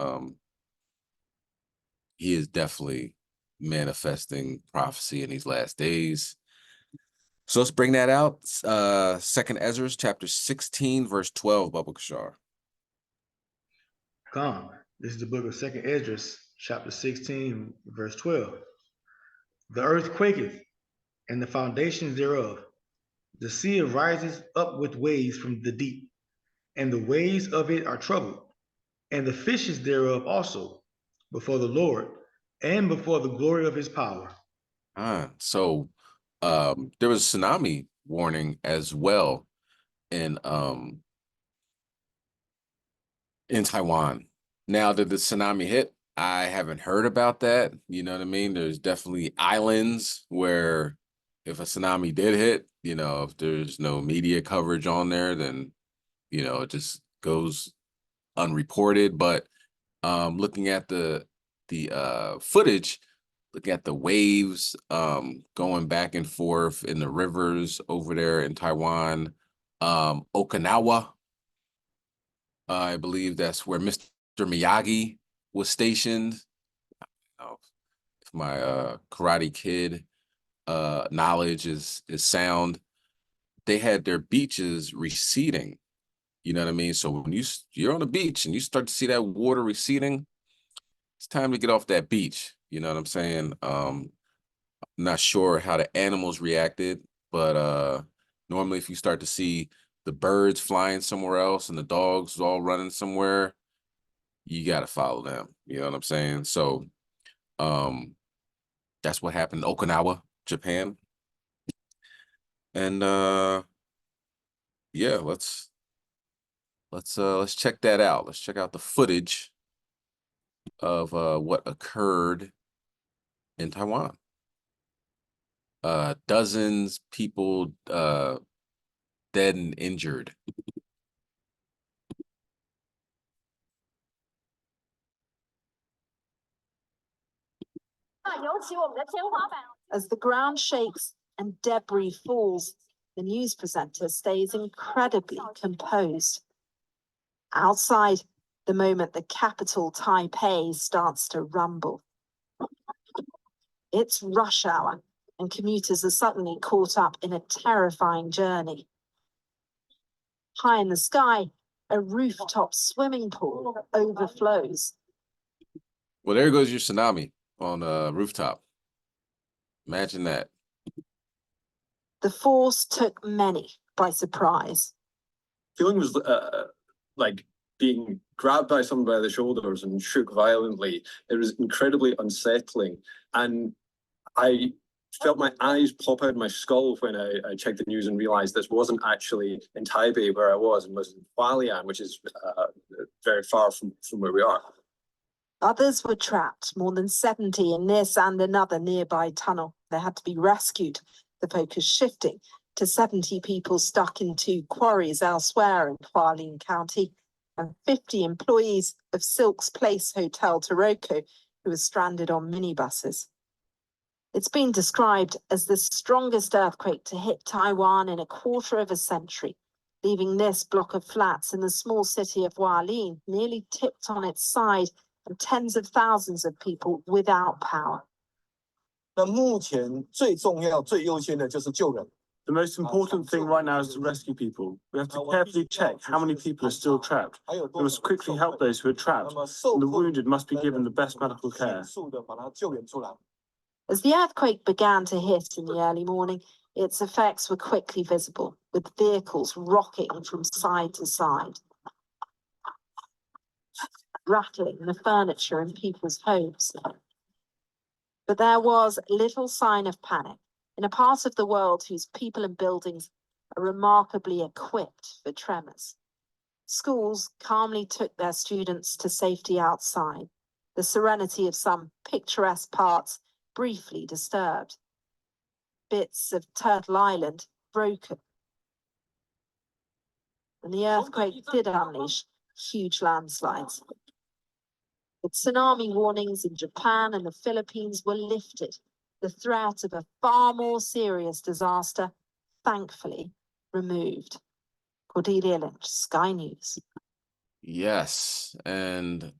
He is definitely manifesting prophecy in these last days. So let's bring that out. 2nd Ezra, chapter 16, verse 12, Baba Kashar. Come. This is the book of 2nd Ezra, chapter 16, verse 12. The earth quaketh, and the foundations thereof. The sea rises up with waves from the deep, and the waves of it are troubled, and the fishes thereof also, before the Lord, and before the glory of his power. So there was a tsunami warning as well in Taiwan. Now that the tsunami hit, I haven't heard about that. You know what I mean? There's definitely islands where if a tsunami did hit, you know, if there's no media coverage on there, then, you know, it just goes unreported. But looking at the footage, looking at the waves going back and forth in the rivers over there in Taiwan, Okinawa, I believe that's where Mr. Miyagi was stationed. If my Karate Kid knowledge is sound, they had their beaches receding. You know what I mean? So when you're on the beach and you start to see that water receding, it's time to get off that beach. You know what I'm saying? I'm not sure how the animals reacted, but normally if you start to see the birds flying somewhere else and the dogs all running somewhere, you got to follow them. You know what I'm saying? So that's what happened in Okinawa, Japan. And yeah, let's check that out. Let's check out the footage of what occurred in Taiwan. Dozens people dead and injured. As the ground shakes and debris falls, the news presenter stays incredibly composed. Outside, the moment the capital, Taipei, starts to rumble. It's rush hour, and commuters are suddenly caught up in a terrifying journey. High in the sky, a rooftop swimming pool overflows. Well, there goes your tsunami on a rooftop. Imagine that. The force took many by surprise. Feeling was like being grabbed by someone by the shoulders and shook violently. It was incredibly unsettling. And I felt my eyes pop out of my skull when I checked the news and realized this wasn't actually in Taipei where I was, and was in Hualien, which is very far from where we are. Others were trapped, more than 70 in this and another nearby tunnel. They had to be rescued, the focus shifting to 70 people stuck in 2 quarries elsewhere in Hualien County, and 50 employees of Silk's Place Hotel Taroko who were stranded on minibuses. It's been described as the strongest earthquake to hit Taiwan in a quarter of a century, leaving this block of flats in the small city of Hualien nearly tipped on its side and tens of thousands of people without power. 那目前最重要、最优先的就是救人。The most important thing right now is to rescue people. We have to carefully check how many people are still trapped. We must quickly help those who are trapped, and the wounded must be given the best medical care. As the earthquake began to hit in the early morning, its effects were quickly visible, with vehicles rocking from side to side, rattling the furniture in people's homes. But there was little sign of panic in a part of the world whose people and buildings are remarkably equipped for tremors. Schools calmly took their students to safety outside, the serenity of some picturesque parts briefly disturbed. Bits of Turtle Island broken. And the earthquake did unleash huge landslides. The tsunami warnings in Japan and the Philippines were lifted. The threat of a far more serious disaster, thankfully, removed. Cordelia Lynch, Sky News. Yes, and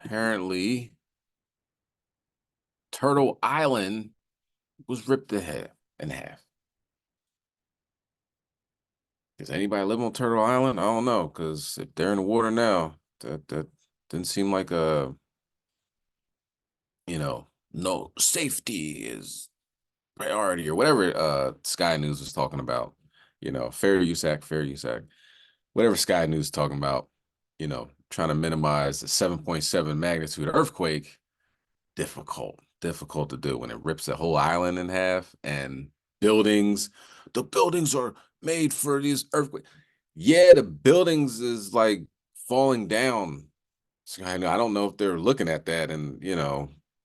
apparently Turtle Island was ripped in half. Does anybody live on Turtle Island? I don't know, because if they're in the water now, that didn't seem like a, no, safety is priority or whatever Sky News was talking about. Fair use act, whatever Sky News is talking about, trying to minimize the 7.7 magnitude earthquake. Difficult to do when it rips the whole island in half, and the buildings are made for these earthquakes. Yeah, the buildings is like falling down. So I don't know if they're looking at that, and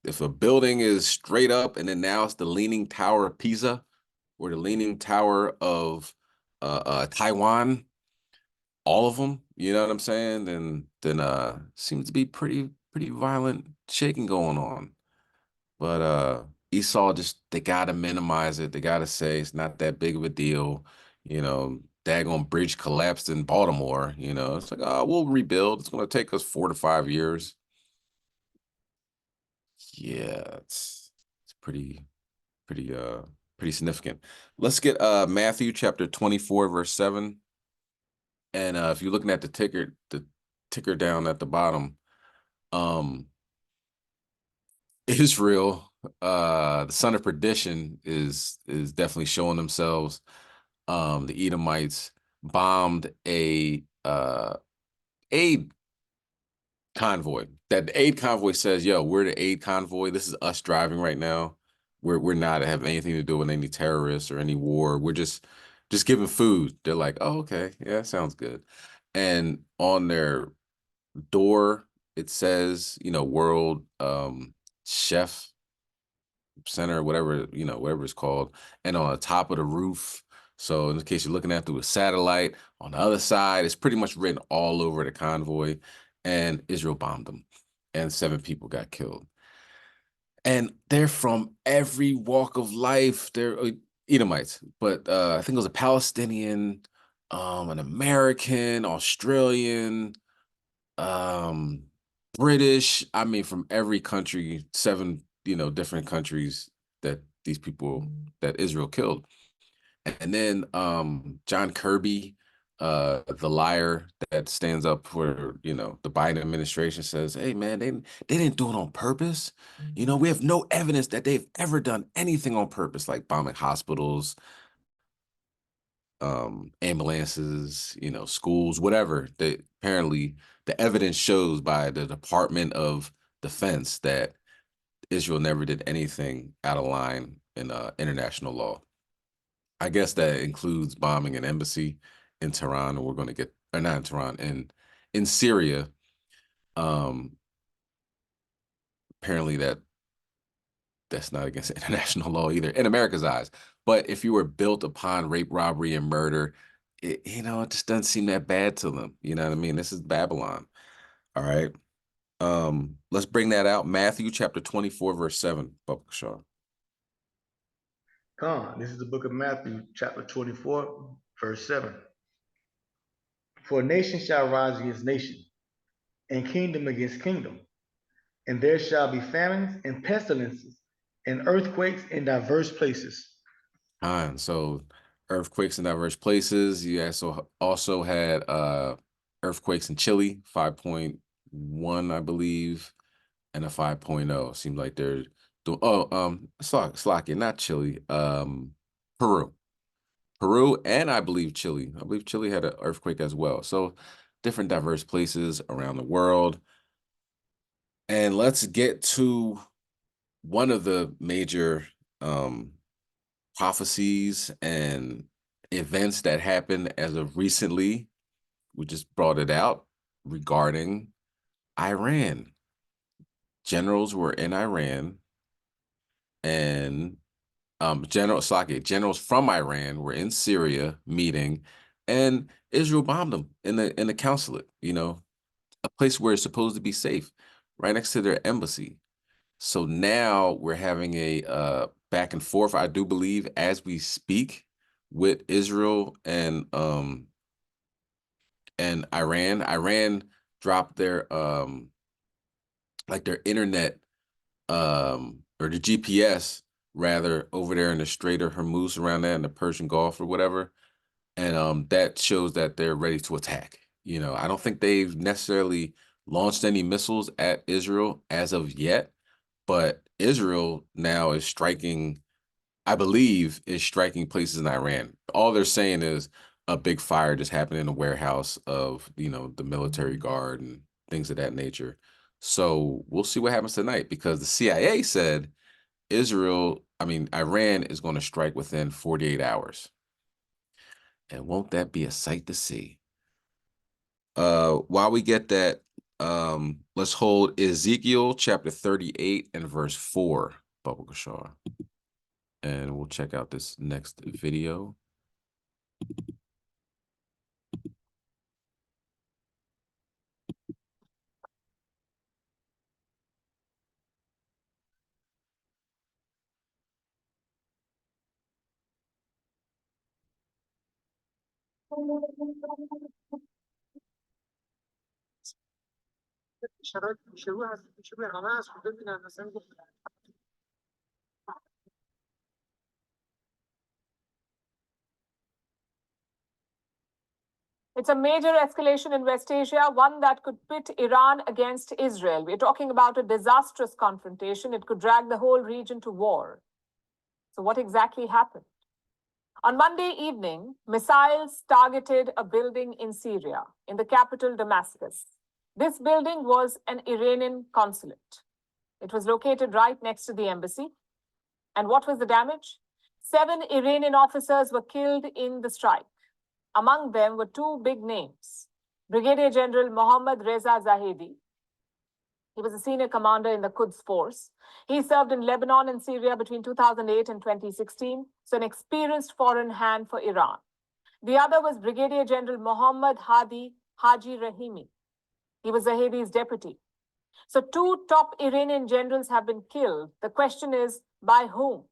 if a building is straight up and then now it's the Leaning Tower of Pisa or the Leaning Tower of Taiwan, all of them, you know what I'm saying? Then seems to be pretty violent shaking going on. But Esau they gotta minimize it. They gotta say it's not that big of a deal. Daggone bridge collapsed in Baltimore. It's like, oh, we'll rebuild. It's gonna take us 4 to 5 years. Yeah, it's pretty significant. Let's get Matthew chapter 24, verse 7. And if you're looking at the ticker down at the bottom, Israel, the son of perdition is definitely showing themselves. The Edomites bombed a aid convoy. That aid convoy says, yo, we're the aid convoy. This is us driving right now. We're not having anything to do with any terrorists or any war. We're just giving food. They're like, oh, okay, yeah, sounds good. And on their door, it says, World Chef Center, whatever it's called, and on the top of the roof. So in case you're looking at through a satellite, on the other side, it's pretty much written all over the convoy. And Israel bombed them, and 7 people got killed. And they're from every walk of life. They're Edomites, but I think it was a Palestinian, an American, Australian, British. I mean, from every country, 7 different countries that Israel killed. And then John Kirby, the liar that stands up for the Biden administration, says, hey man, they didn't do it on purpose. We have no evidence that they've ever done anything on purpose, like bombing hospitals, ambulances, schools, whatever. Apparently the evidence shows by the Department of Defense that Israel never did anything out of line in international law. I guess that includes bombing an embassy in Tehran, or we're going to get, or not in Tehran, in Syria. Apparently that's not against international law either, in America's eyes. But if you were built upon rape, robbery, and murder, it just doesn't seem that bad to them. You know what I mean? This is Babylon. All right. Let's bring that out. Matthew chapter 24, verse 7. Baba Kishar. This is the book of Matthew, chapter 24, verse 7. For nation shall rise against nation, and kingdom against kingdom, and there shall be famines and pestilences and earthquakes in diverse places. So earthquakes in diverse places. You also had earthquakes in Chile, 5.1, I believe, and a 5.0. Seems like they're doing Slovakia, not Chile, Peru. Peru, and I believe Chile. I believe Chile had an earthquake as well. So different diverse places around the world. And let's get to one of the major prophecies and events that happened as of recently. We just brought it out regarding Iran. Generals were in Iran, and generals from Iran were in Syria meeting, and Israel bombed them in the consulate, a place where it's supposed to be safe, right next to their embassy. So now we're having a back and forth, I do believe, as we speak, with Israel and Iran. Iran dropped their their internet or the GPS rather over there in the Strait of Hormuz, around that in the Persian Gulf or whatever. And that shows that they're ready to attack. I don't think they've necessarily launched any missiles at Israel as of yet, but Israel now is striking, I believe, places in Iran. All they're saying is a big fire just happened in a warehouse of, the military guard and things of that nature. So we'll see what happens tonight, because the CIA said Iran is going to strike within 48 hours. And won't that be a sight to see? While we get that, let's hold Ezekiel chapter 38 and verse 4, Baba Kishar. And we'll check out this next video. It's a major escalation in West Asia, one that could pit Iran against Israel. We're talking about a disastrous confrontation. It could drag the whole region to war. So what exactly happened? On Monday evening, missiles targeted a building in Syria, in the capital Damascus. This building was an Iranian consulate. It was located right next to the embassy. And what was the damage? 7 Iranian officers were killed in the strike. Among them were 2 big names. Brigadier General Mohammad Reza Zahedi. He was a senior commander in the Quds Force. He served in Lebanon and Syria between 2008 and 2016, so an experienced foreign hand for Iran. The other was Brigadier General Mohammad Hadi Haji Rahimi. He was Zahedi's deputy. So 2 top Iranian generals have been killed. The question is, by whom?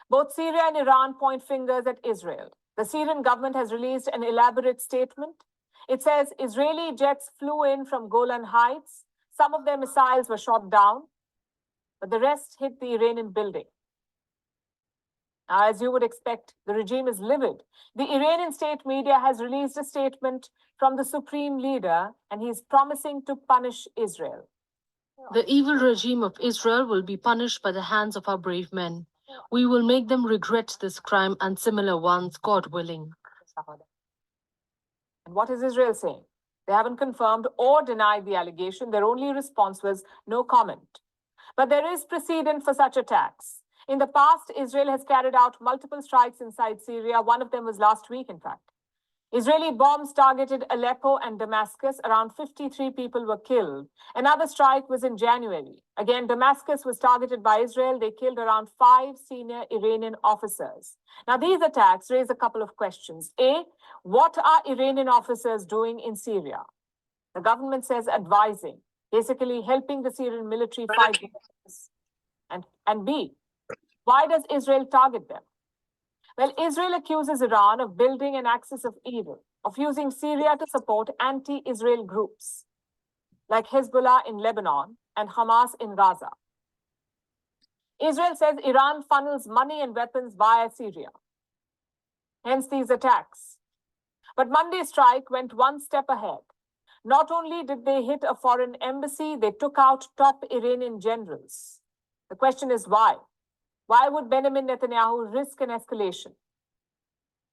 Both Syria and Iran point fingers at Israel. The Syrian government has released an elaborate statement. It says Israeli jets flew in from Golan Heights. Some of their missiles were shot down, but the rest hit the Iranian building. Now, as you would expect, the regime is livid. The Iranian state media has released a statement from the supreme leader, and he's promising to punish Israel. The evil regime of Israel will be punished by the hands of our brave men. We will make them regret this crime and similar ones, God willing. And what is Israel saying? They haven't confirmed or denied the allegation. Their only response was no comment. But there is precedent for such attacks. In the past, Israel has carried out multiple strikes inside Syria. One of them was last week, in fact. Israeli bombs targeted Aleppo and Damascus. Around 53 people were killed. Another strike was in January. Again, Damascus was targeted by Israel. They killed around 5 senior Iranian officers. Now, these attacks raise a couple of questions. A, what are Iranian officers doing in Syria? The government says advising. basically helping the Syrian military fight ISIS? And B, why does Israel target them? Well, Israel accuses Iran of building an axis of evil, of using Syria to support anti-Israel groups like Hezbollah in Lebanon and Hamas in Gaza. Israel says Iran funnels money and weapons via Syria, hence these attacks. But Monday's strike went one step ahead. Not only did they hit a foreign embassy, they took out top Iranian generals. The question is why? Why would Benjamin Netanyahu risk an escalation?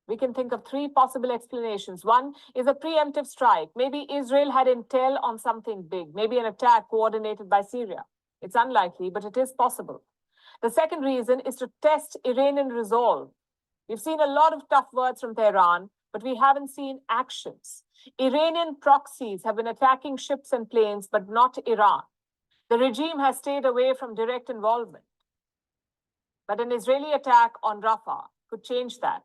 We can think of three possible explanations. One is a preemptive strike. Maybe Israel had intel on something big, maybe an attack coordinated by Syria. It's unlikely, but it is possible. The second reason is to test Iranian resolve. We've seen a lot of tough words from Tehran, but we haven't seen actions. Iranian proxies have been attacking ships and planes, but not Iran. The regime has stayed away from direct involvement. But an Israeli attack on Rafah could change that.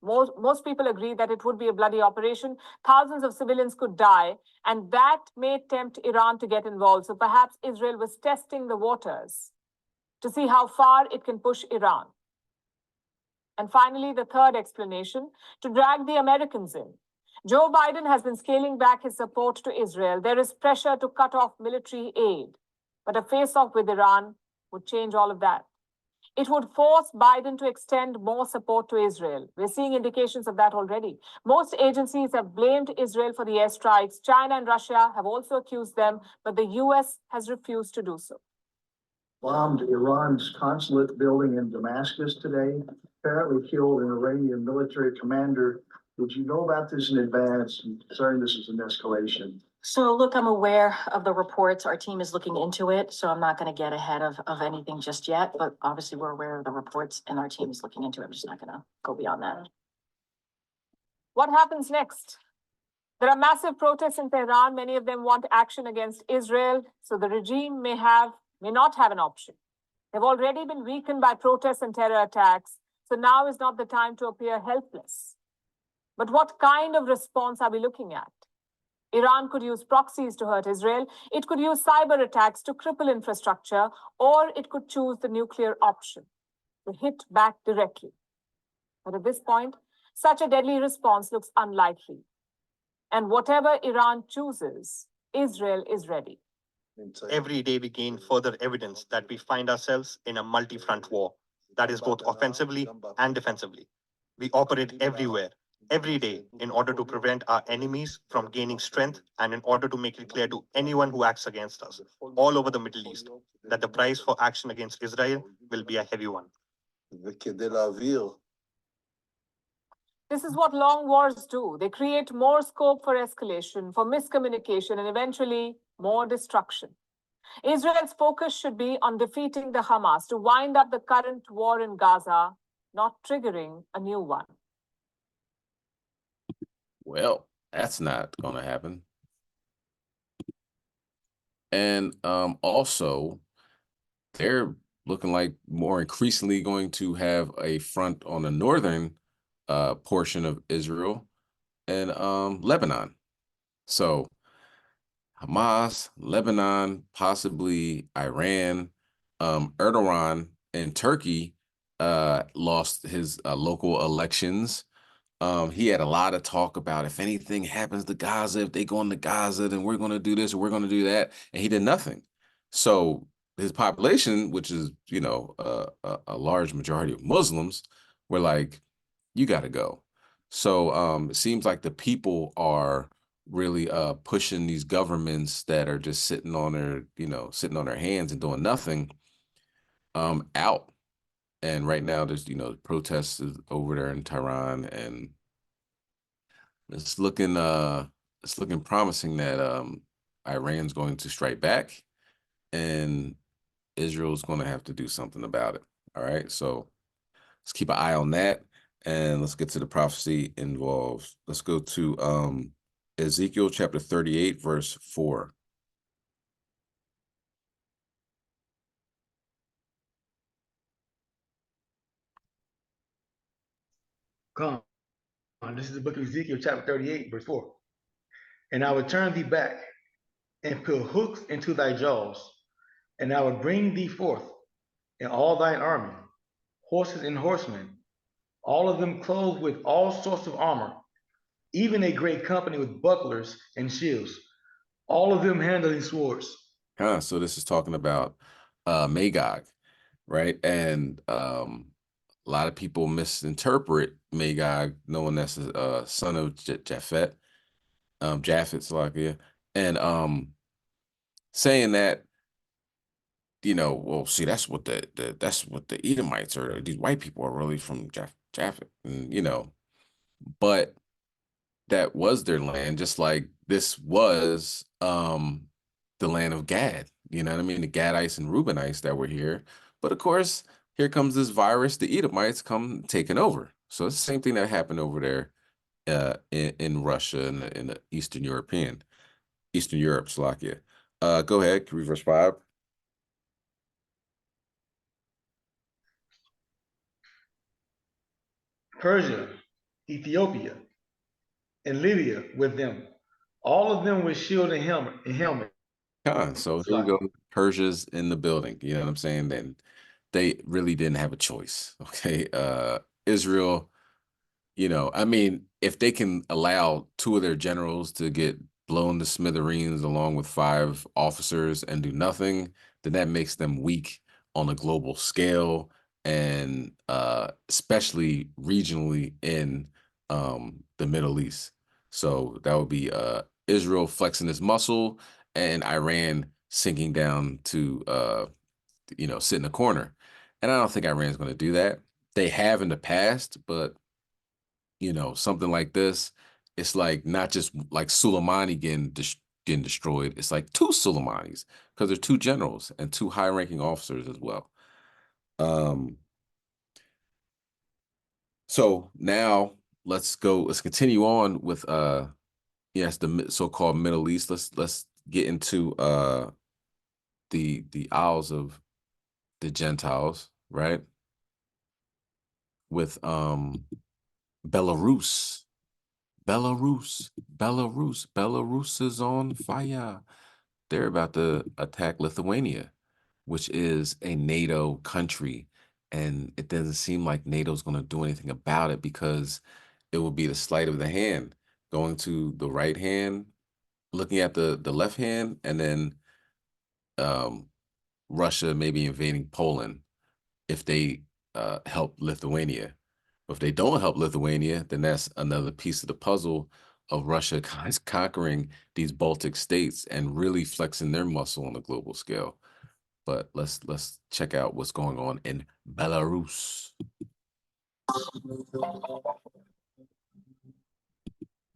Most people agree that it would be a bloody operation. Thousands of civilians could die, and that may tempt Iran to get involved. So perhaps Israel was testing the waters to see how far it can push Iran. And finally, the third explanation, to drag the Americans in. Joe Biden has been scaling back his support to Israel. There is pressure to cut off military aid, but a face-off with Iran would change all of that. It would force Biden to extend more support to Israel. We're seeing indications of that already. Most agencies have blamed Israel for the airstrikes. China and Russia have also accused them, but the US has refused to do so. Bombed Iran's consulate building in Damascus today, apparently killed an Iranian military commander. Did you know about this in advance and concerning this as an escalation? So look, I'm aware of the reports. Our team is looking into it, so I'm not going to get ahead of anything just yet, but obviously we're aware of the reports and our team is looking into it. I'm just not going to go beyond that. What happens next? There are massive protests in Tehran. Many of them want action against Israel, so the regime may not have an option. They've already been weakened by protests and terror attacks, so now is not the time to appear helpless. But what kind of response are we looking at? Iran could use proxies to hurt Israel. It could use cyber attacks to cripple infrastructure, or it could choose the nuclear option, to hit back directly. But at this point, such a deadly response looks unlikely. And whatever Iran chooses, Israel is ready. Every day we gain further evidence that we find ourselves in a multi-front war that is both offensively and defensively. We operate everywhere, every day, in order to prevent our enemies from gaining strength and in order to make it clear to anyone who acts against us, all over the Middle East, that the price for action against Israel will be a heavy one. This is what long wars do. They create more scope for escalation, for miscommunication, and eventually more destruction. Israel's focus should be on defeating the Hamas to wind up the current war in Gaza, not triggering a new one. Well, that's not going to happen. And also, they're looking like more increasingly going to have a front on the northern portion of Israel and Lebanon. So Hamas, Lebanon, possibly Iran, Erdogan in Turkey lost his local elections. He had a lot of talk about if anything happens to Gaza, if they go into Gaza, then we're going to do this or we're going to do that. And he did nothing. So his population, which is, you know, a large majority of Muslims, were like, you got to go. So it seems like the people are really pushing these governments that are just sitting on their hands and doing nothing out. And right now there's, protests over there in Tehran, and it's looking promising that Iran's going to strike back and Israel's going to have to do something about it. All right. So let's keep an eye on that. And let's get to the prophecy involved. Let's go to Ezekiel chapter 38, verse 4. Come on, this is the book of Ezekiel, chapter 38, verse 4. And I will turn thee back and put hooks into thy jaws, and I will bring thee forth, and all thine army, horses and horsemen, all of them clothed with all sorts of armor, even a great company with bucklers and shields, all of them handling swords. So this is talking about Magog, right? And a lot of people misinterpret Magog, knowing that's a son of Japhet, Slakia, and saying that, well, see, that's what that's what the Edomites are. These white people are really from Japhet, and but that was their land, just like this was the land of Gad. You know what I mean? The Gadites and Reubenites that were here. But of course, here comes this virus, the Edomites come taking over. So it's the same thing that happened over there in Russia and in the Eastern Europe, Slovakia. Go ahead, read verse 5. Persia, Ethiopia, and Libya with them, all of them with shield and helmet. So here we go. Persia's in the building. You know what I'm saying? Then they really didn't have a choice. Okay. Israel, I mean, if they can allow 2 of their generals to get blown to smithereens along with 5 officers and do nothing, then that makes them weak on a global scale, and especially regionally in the Middle East. So that would be Israel flexing its muscle and Iran sinking down to sit in a corner. And I don't think Iran's going to do that. They have in the past, but something like this, it's like not just like Soleimani getting destroyed. It's like 2 Soleimanis, because there's 2 generals and 2 high-ranking officers as well. So now let's continue on with the so-called Middle East. Let's get into the Isles of the Gentiles, right? With Belarus. Belarus is on fire. They're about to attack Lithuania, which is a NATO country. And it doesn't seem like NATO's going to do anything about it, because it will be the sleight of the hand, going to the right hand, looking at the left hand, and then Russia maybe invading Poland if they help Lithuania. But if they don't help Lithuania, then that's another piece of the puzzle of Russia conquering these Baltic states and really flexing their muscle on a global scale. But let's check out what's going on in Belarus.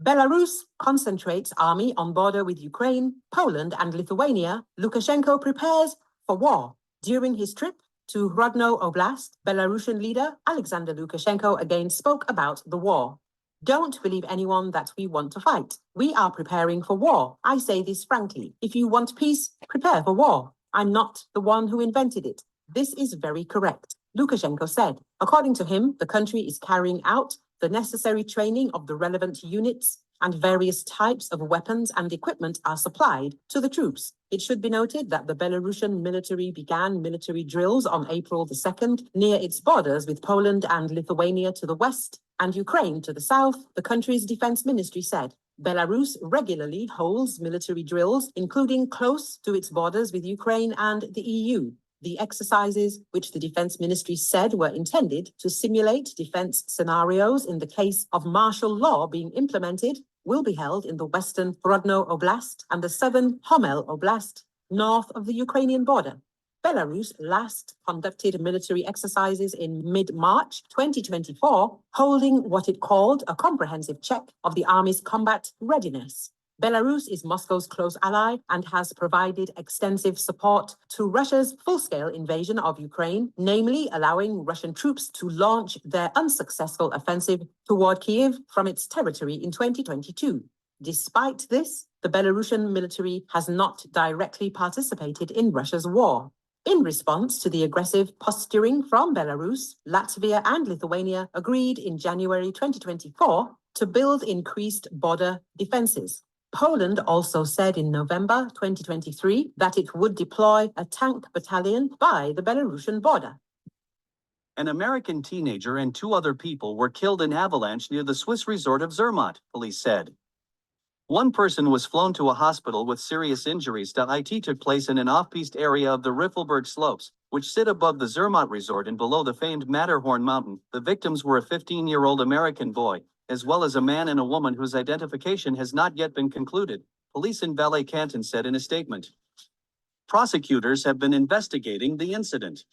Belarus concentrates army on border with Ukraine, Poland, and Lithuania. Lukashenko prepares for war. During his trip to Grodno Oblast, Belarusian leader Alexander Lukashenko again spoke about the war. Don't believe anyone that we want to fight. We are preparing for war. I say this frankly. If you want peace, prepare for war. I'm not the one who invented it. This is very correct. Lukashenko said. According to him, the country is carrying out the necessary training of the relevant units, and various types of weapons and equipment are supplied to the troops. It should be noted that the Belarusian military began military drills on April the 2nd near its borders with Poland and Lithuania to the west and Ukraine to the south, the country's defense ministry said. Belarus regularly holds military drills, including close to its borders with Ukraine and the EU. The exercises, which the defense ministry said were intended to simulate defense scenarios in the case of martial law being implemented, will be held in the western Grodno Oblast and the southern Homel Oblast, north of the Ukrainian border. Belarus last conducted military exercises in mid-March 2024, holding what it called a comprehensive check of the army's combat readiness. Belarus is Moscow's close ally and has provided extensive support to Russia's full-scale invasion of Ukraine, namely allowing Russian troops to launch their unsuccessful offensive toward Kyiv from its territory in 2022. Despite this, the Belarusian military has not directly participated in Russia's war. In response to the aggressive posturing from Belarus, Latvia and Lithuania agreed in January 2024 to build increased border defenses. Poland also said in November 2023 that it would deploy a tank battalion by the Belarusian border. An American teenager and 2 other people were killed in avalanche near the Swiss resort of Zermatt, police said. One person was flown to a hospital with serious injuries. The IT took place in an off-piste area of the Riffelberg slopes, which sit above the Zermatt resort and below the famed Matterhorn mountain. The victims were a 15-year-old American boy, as well as a man and a woman whose identification has not yet been concluded, police in Valais Canton said in a statement. Prosecutors have been investigating the incident.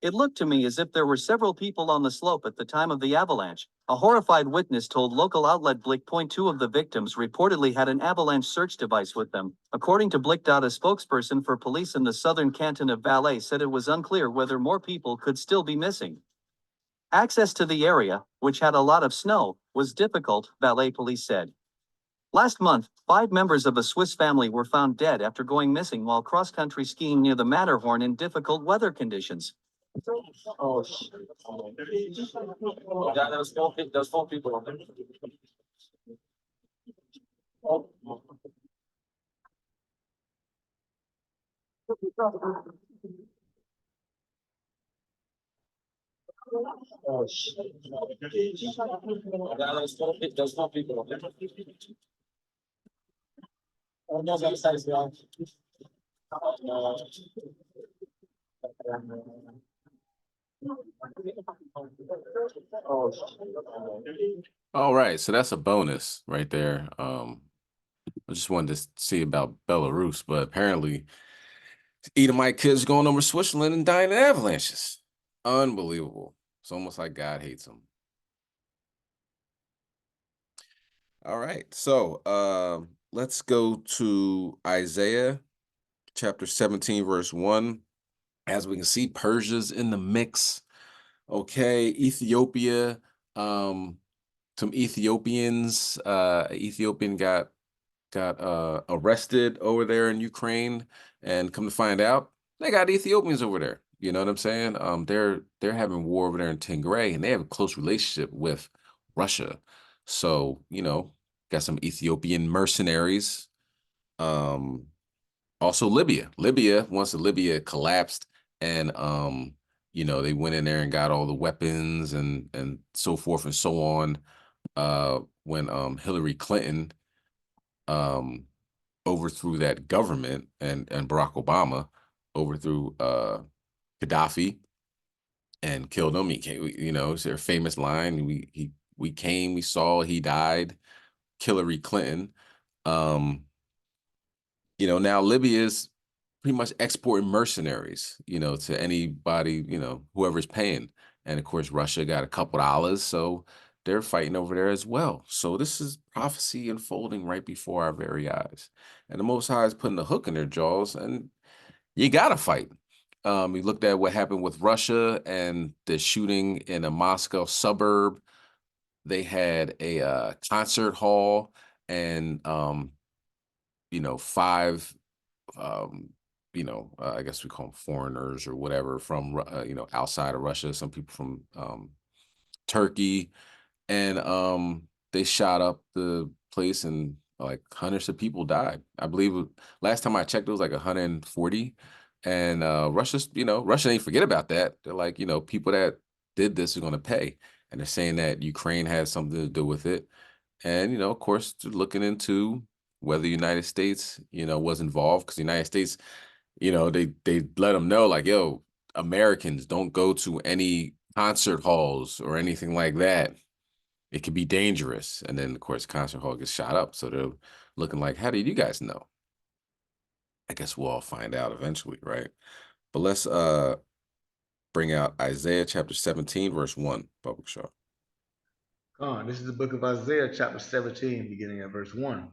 It looked to me as if there were several people on the slope at the time of the avalanche. A horrified witness told local outlet Blick. 2 of the victims reportedly had an avalanche search device with them. According to Blick. A spokesperson for police in the southern canton of Valais said it was unclear whether more people could still be missing. Access to the area, which had a lot of snow, was difficult, Valais police said. Last month, 5 members of a Swiss family were found dead after going missing while cross-country skiing near the Matterhorn in difficult weather conditions. Oh, shit. Yeah, there's 4 people on there. Oh. Oh, shit. Yeah, there's 4 people on there. Oh, no, that side's wrong. All right, so that's a bonus right there. I just wanted to see about Belarus, but apparently Edomite kids going over Switzerland and dying in avalanches. Unbelievable. It's almost like God hates them. All right, so let's go to Isaiah chapter 17, verse 1. As we can see, Persia's in the mix. Okay, Ethiopia, some Ethiopians, Ethiopian got arrested over there in Ukraine, and come to find out, they got Ethiopians over there. You know what I'm saying? They're having war over there in Tigray, and they have a close relationship with Russia. So, you know, got some Ethiopian mercenaries. Also Libya. Once Libya collapsed, and you know, they went in there and got all the weapons and so forth and so on. When Hillary Clinton overthrew that government, and Barack Obama overthrew Gaddafi and killed him. He came, you know, it's their famous line. We came, we saw, he died. Hillary Clinton. You know, now Libya is pretty much exporting mercenaries, you know, to anybody, you know, whoever's paying. And of course, Russia got a couple dollars, so they're fighting over there as well. So this is prophecy unfolding right before our very eyes. And the Most High is putting a hook in their jaws, and you gotta fight. We looked at what happened with Russia and the shooting in a Moscow suburb. They had a concert hall, and you know, 5 I guess we call them foreigners or whatever from you know, outside of Russia, some people from Turkey, and they shot up the place, and like hundreds of people died. I believe last time I checked, it was like 140. And Russia ain't forget about that. They're like, you know, people that did this are going to pay, and they're saying that Ukraine has something to do with it. And, you know, of course, looking into whether the United States, you know, was involved, because the United States, you know, they let them know, like, yo, Americans don't go to any concert halls or anything like that. It could be dangerous. And then, of course, concert hall gets shot up. So they're looking like, how did you guys know? I guess we'll all find out eventually, right? But let's bring out Isaiah chapter 17, verse 1, Public Show. This is the book of Isaiah, chapter 17, beginning at verse 1.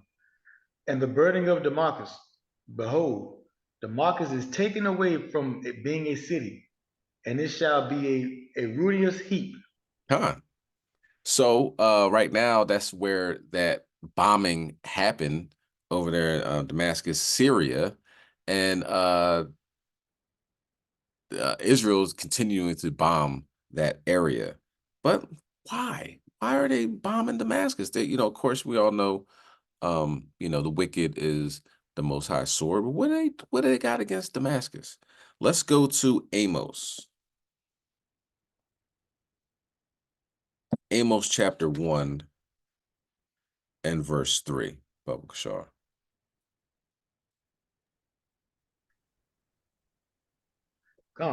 And the burning of Damascus, behold, Damascus is taken away from it being a city, and it shall be a ruinous heap. So right now, that's where that bombing happened over there in Damascus, Syria, and Israel's continuing to bomb that area. But why? Why are they bombing Damascus? They, you know, of course, we all know The wicked is the Most High sword. But what do they got against Damascus? Let's go to Amos. Amos chapter 1 and verse 3. Baba Kashar.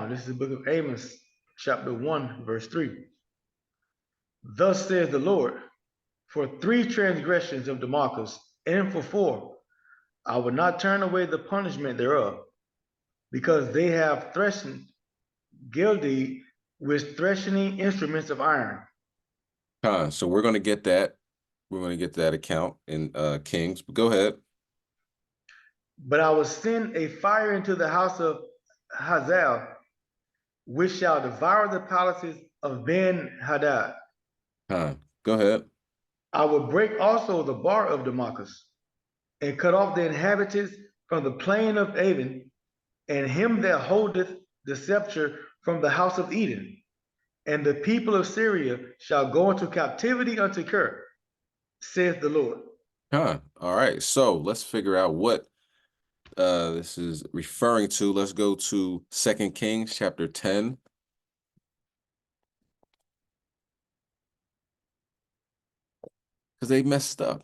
This is the book of Amos, chapter 1, verse 3. Thus says the Lord, for 3 transgressions of Damascus, and for 4, I will not turn away the punishment thereof, because they have threatened Gilded with threshing instruments of iron. So we're going to get that. We're going to get that account in Kings. But go ahead. But I will send a fire into the house of Hazael, which shall devour the palaces of Ben-Hadad. Go ahead. I will break also the bar of Damascus, and cut off the inhabitants from the plain of Avon, and him that holdeth the scepter from the house of Eden. And the people of Syria shall go into captivity unto Kir, saith the Lord. All right. So let's figure out what this is referring to. Let's go to 2 Kings chapter 10. Because they messed up.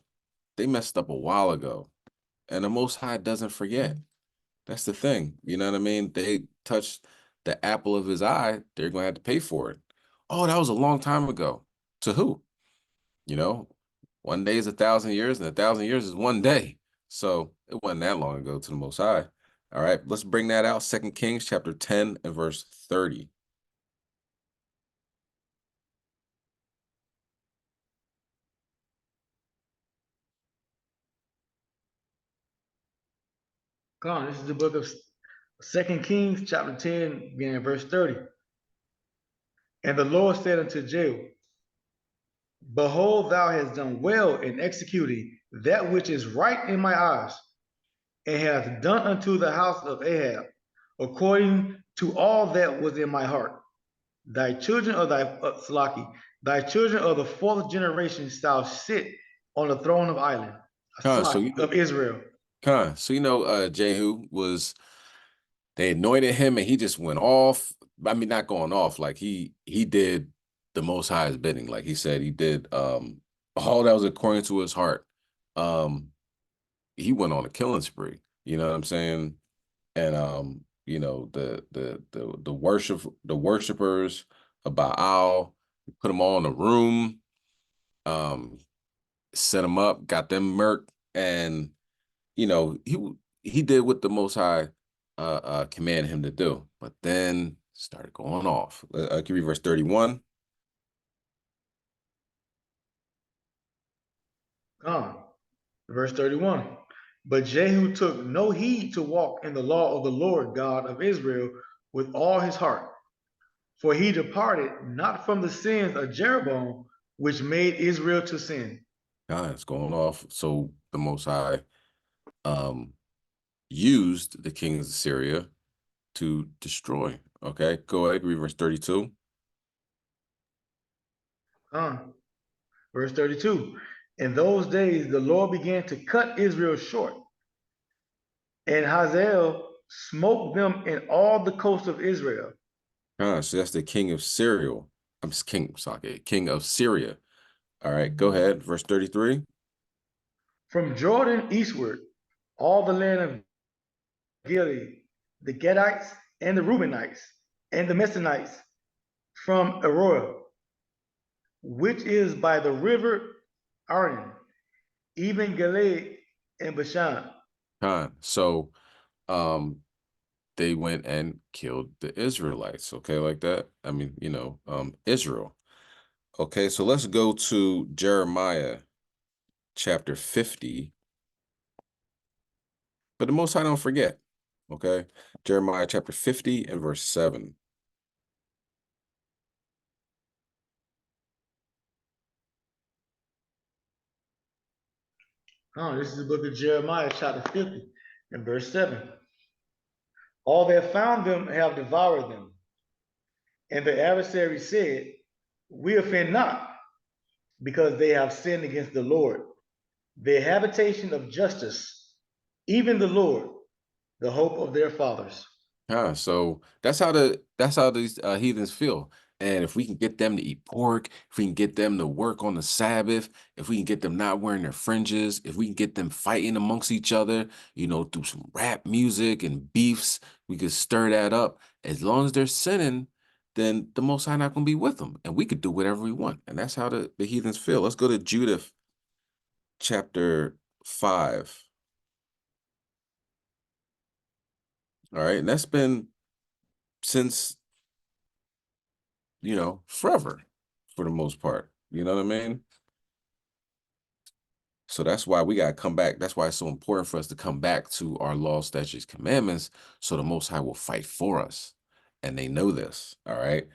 They messed up a while ago. And the Most High doesn't forget. That's the thing. You know what I mean? They touched the apple of his eye. They're going to have to pay for it. Oh, that was a long time ago. To who? 1 day is 1,000 years, and 1,000 years is 1 day. So it wasn't that long ago to the Most High. All right, let's bring that out. 2 Kings chapter 10 and verse 30. This is the book of 2 Kings chapter 10, beginning at verse 30. And the Lord said unto Jehu, behold, thou hast done well in executing that which is right in my eyes, and hast done unto the house of Ahab according to all that was in my heart. Thy children of thy children of the 4th generation shall sit on the throne of Island, of Israel. So Jehu was, they anointed him and he just went off. I mean, not going off, like he did the Most High's bidding. Like he said, he did all that was according to his heart. He went on a killing spree. You know what I'm saying? And the worshipers of Baal, put them all in a room, set them up, got them murked, and he did what the Most High commanded him to do, but then started going off. I'll give you verse 31. Verse 31. But Jehu took no heed to walk in the law of the Lord God of Israel with all his heart, for he departed not from the sins of Jeroboam, which made Israel to sin. It's going off. So the Most High used the kings of Syria to destroy. Okay, go ahead, read verse 32. Verse 32. In those days, the Lord began to cut Israel short, and Hazael smote them in all the coast of Israel. So that's the king of Syria. King of Syria. All right, go ahead, verse 33. From Jordan eastward, all the land of Gilead, the Gadites and the Reubenites and the Messenites from Aroer, which is by the river Arnon, even Gilead and Bashan. So they went and killed the Israelites, okay, like that. I mean, Israel. Okay, so let's go to Jeremiah chapter 50. But the Most High don't forget, okay? Jeremiah chapter 50 and verse 7. This is the book of Jeremiah chapter 50 and verse 7. All that found them have devoured them. And the adversary said, we offend not, because they have sinned against the Lord, the habitation of justice, even the Lord, the hope of their fathers. So that's how these heathens feel. And if we can get them to eat pork, if we can get them to work on the Sabbath, if we can get them not wearing their fringes, if we can get them fighting amongst each other, through some rap music and beefs, we could stir that up. As long as they're sinning, then the Most High not going to be with them, and we could do whatever we want. And that's how the heathens feel. Let's go to Judith chapter 5. All right, and that's been since forever for the most part. You know what I mean? So that's why we got to come back. That's why it's so important for us to come back to our law, statutes, commandments, so the Most High will fight for us. And they know this. All right.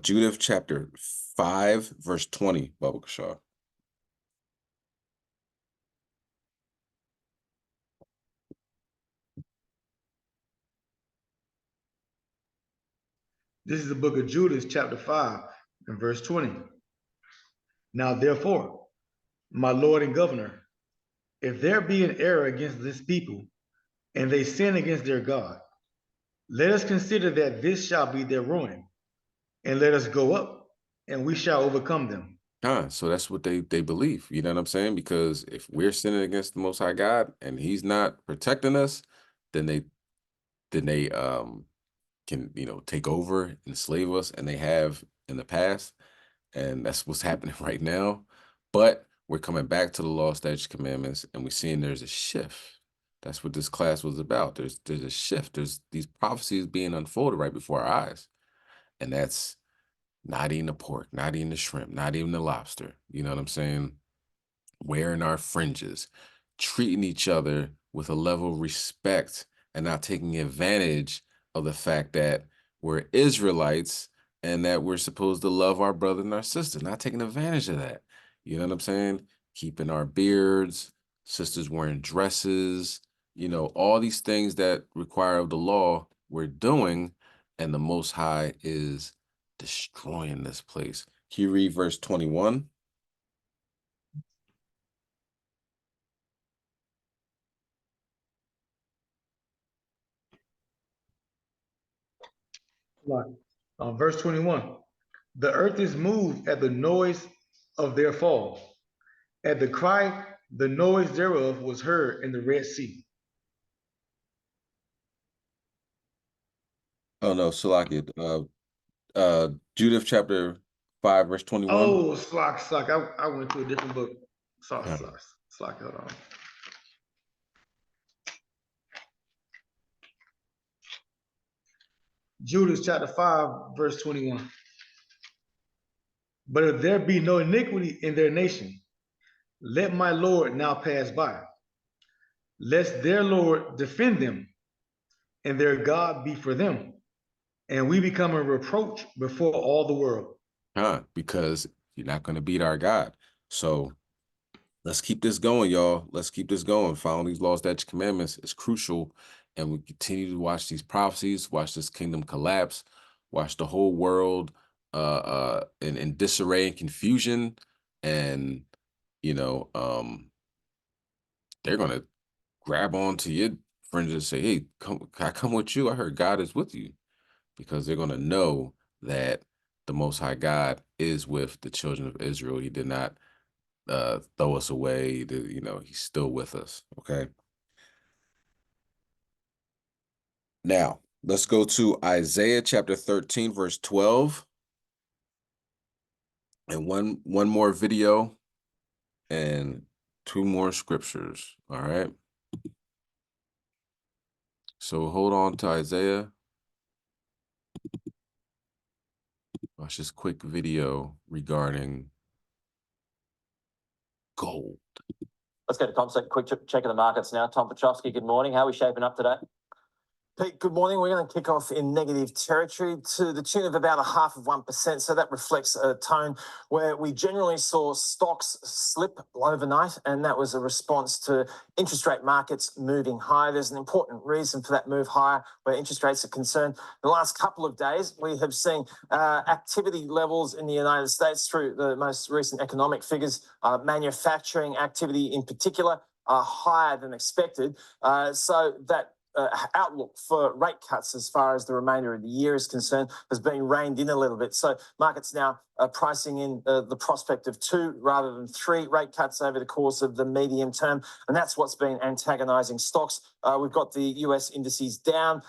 Judith chapter 5, verse 20, Baba Kashaw. This is the book of Judith, chapter 5, and verse 20. Now, therefore, my Lord and Governor, if there be an error against this people, and they sin against their God, let us consider that this shall be their ruin, and let us go up, and we shall overcome them. So that's what they believe. You know what I'm saying? Because if we're sinning against the Most High God and He's not protecting us, then they can take over, enslave us, and they have in the past, and that's what's happening right now. But we're coming back to the law, statutes, commandments, and we're seeing there's a shift. That's what this class was about. There's a shift. There's these prophecies being unfolded right before our eyes, and that's not eating the pork, not eating the shrimp, not even the lobster. You know what I'm saying? Wearing our fringes, treating each other with a level of respect, and not taking advantage of the fact that we're Israelites and that we're supposed to love our brother and our sister, not taking advantage of that. You know what I'm saying? Keeping our beards, sisters wearing dresses, all these things that require of the law, we're doing, and the Most High is destroying this place. Can you read verse 21? Verse 21. The earth is moved at the noise of their fall. At the cry, the noise thereof was heard in the Red Sea. Oh no, Salakia. Judith chapter 5, verse 21. Oh, slack. I went to a different book. Slack. Hold on. Judith chapter 5, verse 21. But if there be no iniquity in their nation, let my Lord now pass by, lest their Lord defend them, and their God be for them, and we become a reproach before all the world. Because you're not going to beat our God. So let's keep this going, y'all. Let's keep this going. Following these laws, statutes, commandments is crucial. And we continue to watch these prophecies, watch this kingdom collapse, watch the whole world in disarray and confusion. And, they're going to grab onto your friends and say, hey, can I come with you? I heard God is with you. Because they're going to know that the Most High God is with the children of Israel. He did not throw us away. He's still with us. Okay. Now, let's go to Isaiah chapter 13, verse 12. And one more video and 2 more scriptures. All right. So hold on to Isaiah. Watch this quick video regarding gold. Let's go to Comsec. Quick check of the markets now. Tom Petrovsky, good morning. How are we shaping up today? Pete, good morning. We're going to kick off in negative territory to the tune of about 0.5%. So that reflects a tone where we generally saw stocks slip overnight, and that was a response to interest rate markets moving higher. There's an important reason for that move higher where interest rates are concerned. The last couple of days, we have seen activity levels in the United States through the most recent economic figures, manufacturing activity in particular, are higher than expected. So that outlook for rate cuts as far as the remainder of the year is concerned has been reined in a little bit. So markets now are pricing in the prospect of 2 rather than 3 rate cuts over the course of the medium term. And that's what's been antagonising stocks. We've got the US indices down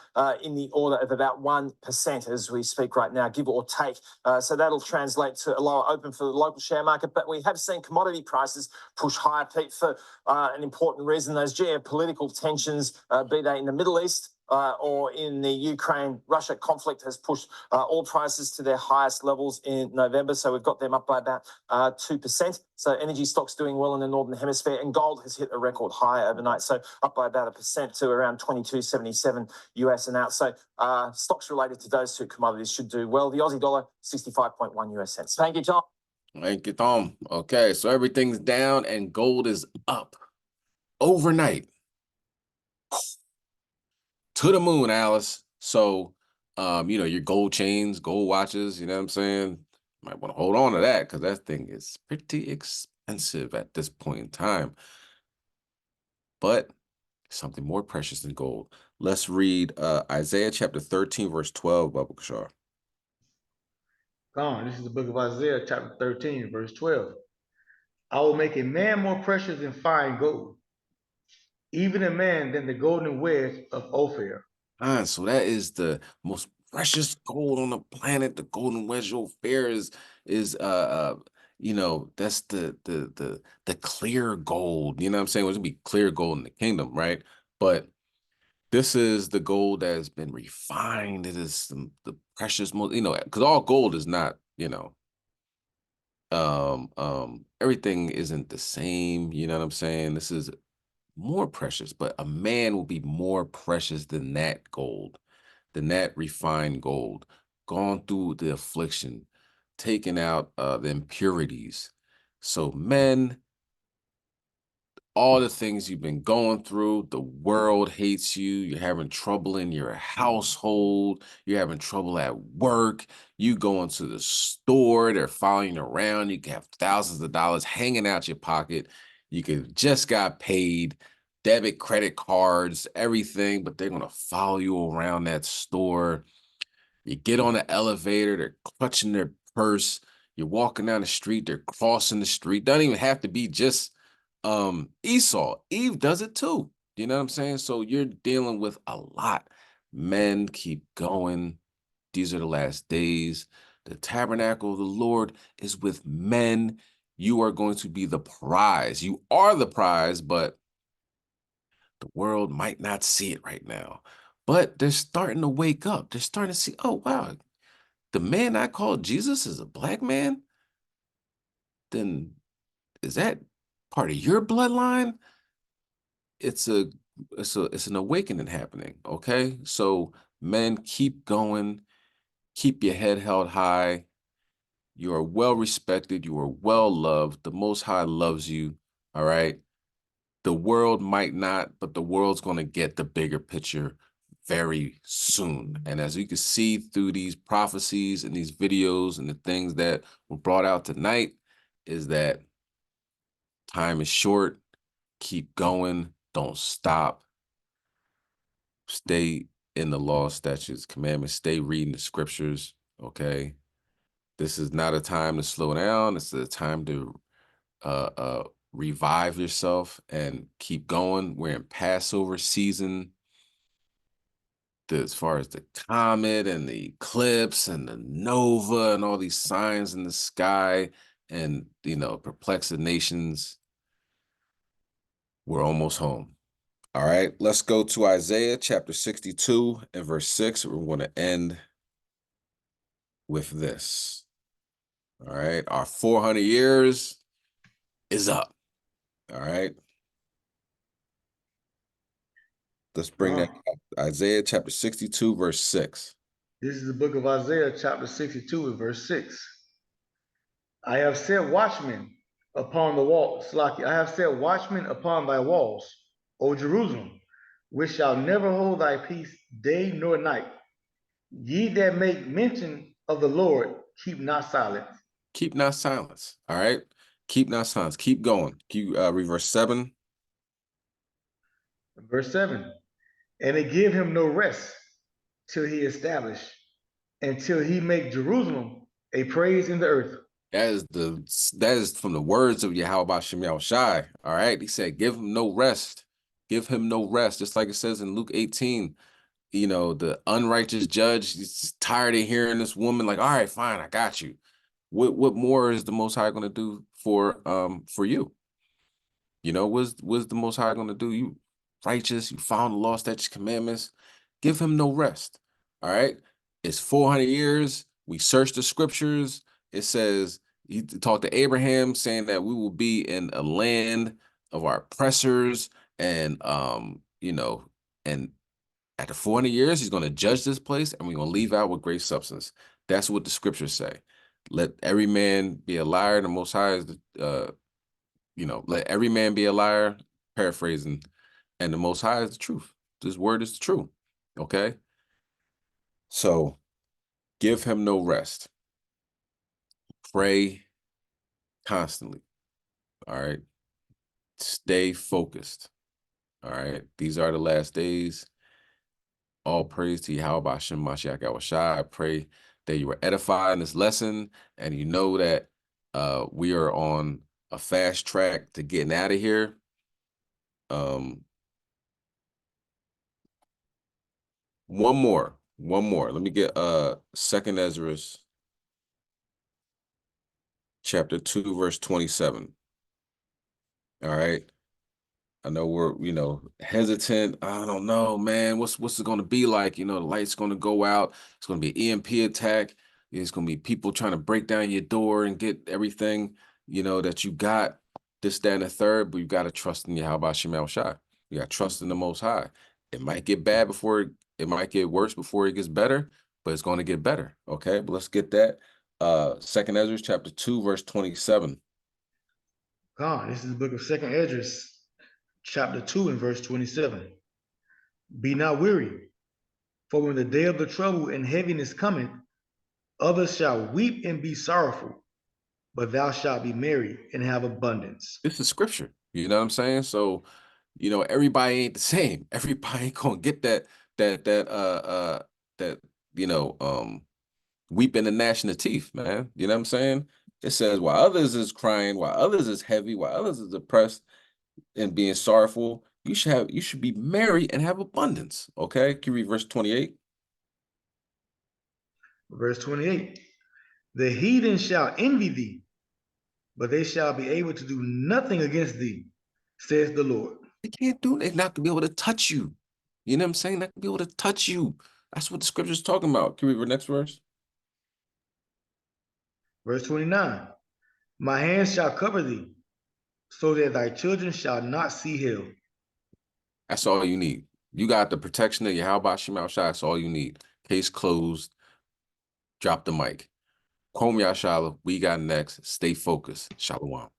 in the order of about 1% as we speak right now, give or take. So that'll translate to a lower open for the local share market. But we have seen commodity prices push higher, Pete, for an important reason. Those geopolitical tensions, be they in the Middle East or in the Ukraine-Russia conflict, has pushed oil prices to their highest levels in November. So we've got them up by about 2%. So energy stocks doing well in the Northern Hemisphere, and gold has hit a record high overnight. So up by about 1% to around 22.77 US and out. So stocks related to those two commodities should do well. The Aussie dollar, 65.1 US cents. Thank you, Tom. Thank you, Tom. Okay, so everything's down and gold is up overnight. To the moon, Alice. So, your gold chains, gold watches, you know what I'm saying? Might want to hold on to that because that thing is pretty expensive at this point in time. But something more precious than gold. Let's read Isaiah chapter 13, verse 12, Baba Kishar. Gone. This is the book of Isaiah, chapter 13, verse 12. I will make a man more precious than fine gold, even a man than the golden wedge of Ophir. So that is the most precious gold on the planet. The golden wedge of Ophir is that's the clear gold. You know what I'm saying? It's gonna be clear gold in the kingdom, right? But this is the gold that has been refined. It is the precious most, because all gold is not, everything isn't the same. You know what I'm saying? This is more precious, but a man will be more precious than that gold, than that refined gold, gone through the affliction, taken out the impurities. So men, all the things you've been going through, the world hates you, you're having trouble in your household, you're having trouble at work, you go into the store, they're following you around, you can have thousands of dollars hanging out your pocket, you could just got paid, debit, credit cards, everything, but they're going to follow you around that store. You get on the elevator, they're clutching their purse, you're walking down the street, they're crossing the street. Doesn't even have to be just Esau. Eve does it too. You know what I'm saying? So you're dealing with a lot. Men keep going. These are the last days. The tabernacle of the Lord is with men. You are going to be the prize. You are the prize, but the world might not see it right now. But they're starting to wake up. They're starting to see, oh, wow, the man I call Jesus is a black man? Then is that part of your bloodline? It's an awakening happening, okay? So men, keep going, keep your head held high. You are well respected, you are well loved. The Most High loves you, all right? The world might not, but the world's going to get the bigger picture very soon. And as you can see through these prophecies and these videos and the things that were brought out tonight, is that time is short. Keep going. Don't stop. Stay in the law, statutes, commandments. Stay reading the scriptures, okay? This is not a time to slow down. This is a time to revive yourself and keep going. We're in Passover season. As far as the comet and the eclipse and the nova and all these signs in the sky and, perplex the nations, we're almost home. All right, let's go to Isaiah chapter 62 and verse 6. We're going to end with this. All right, our 400 years is up. All right. Let's bring that up. Isaiah chapter 62, verse 6. This is the book of Isaiah, chapter 62, and verse 6. I have set watchmen upon the walls. Slaki, I have set watchmen upon thy walls, O Jerusalem, which shall never hold thy peace day nor night. Ye that make mention of the Lord, keep not silence. Keep not silence. All right. Keep not silence. Keep going. Keep read verse 7. Verse 7. And they give him no rest till he establish, until he make Jerusalem a praise in the earth. That is from the words of Yahweh Shem Shai. All right. He said, give him no rest. Give him no rest. Just like it says in Luke 18, you know, the unrighteous judge is tired of hearing this woman like, all right, fine, I got you. What more is the Most High going to do for you? You know, what's the Most High going to do? You righteous, you found the law, statutes, commandments. Give him no rest. All right. It's 400 years. We search the scriptures. It says, he talked to Abraham saying that we will be in a land of our oppressors. And, you know, and after 400 years, he's going to judge this place and we're going to leave out with great substance. That's what the scriptures say. Let every man be a liar. The Most High is the, you know, let every man be a liar, paraphrasing, and the Most High is the truth. This word is the truth. Okay. So give him no rest. Pray constantly. All right. Stay focused. All right. These are the last days. All praise to Yahweh Shem Mashiach Yahushua. I pray that you were edified in this lesson and you know that we are on a fast track to getting out of here. One more. Let me get 2nd Ezra chapter 2, verse 27. All right. I know we're, you know, hesitant. I don't know, man. What's it going to be like? You know, the light's going to go out. It's going to be an EMP attack. It's going to be people trying to break down your door and get everything, you know, that you got, this, that, and the third. But you got to trust in Yahweh Shem Shai. You got to trust in the Most High. It might get bad before it might get worse before it gets better, but it's going to get better. Okay, but let's get that. 2nd Ezra chapter 2, verse 27. God, this is the book of 2nd Ezra, chapter 2 and verse 27. Be not weary, for when the day of the trouble and heaviness cometh, others shall weep and be sorrowful, but thou shalt be merry and have abundance. This is scripture. You know what I'm saying? So, you know, everybody ain't the same. Everybody ain't gonna get that, you know, weeping and gnashing of teeth, man. You know what I'm saying? It says, while others is crying, while others is heavy, while others is depressed and being sorrowful, you should be merry and have abundance. Okay, can you read verse 28? Verse 28. The heathen shall envy thee, but they shall be able to do nothing against thee, says the Lord. They can't do it. They're not gonna be able to touch you. You know what I'm saying? Not gonna be able to touch you. That's what the scripture is talking about. Can we read the next verse? Verse 29. My hands shall cover thee, so that thy children shall not see hell. That's all you need. You got the protection of Yahweh Shem Shai. That's all you need. Case closed. Drop the mic. Kwom Yashala, we got next. Stay focused. Shalom.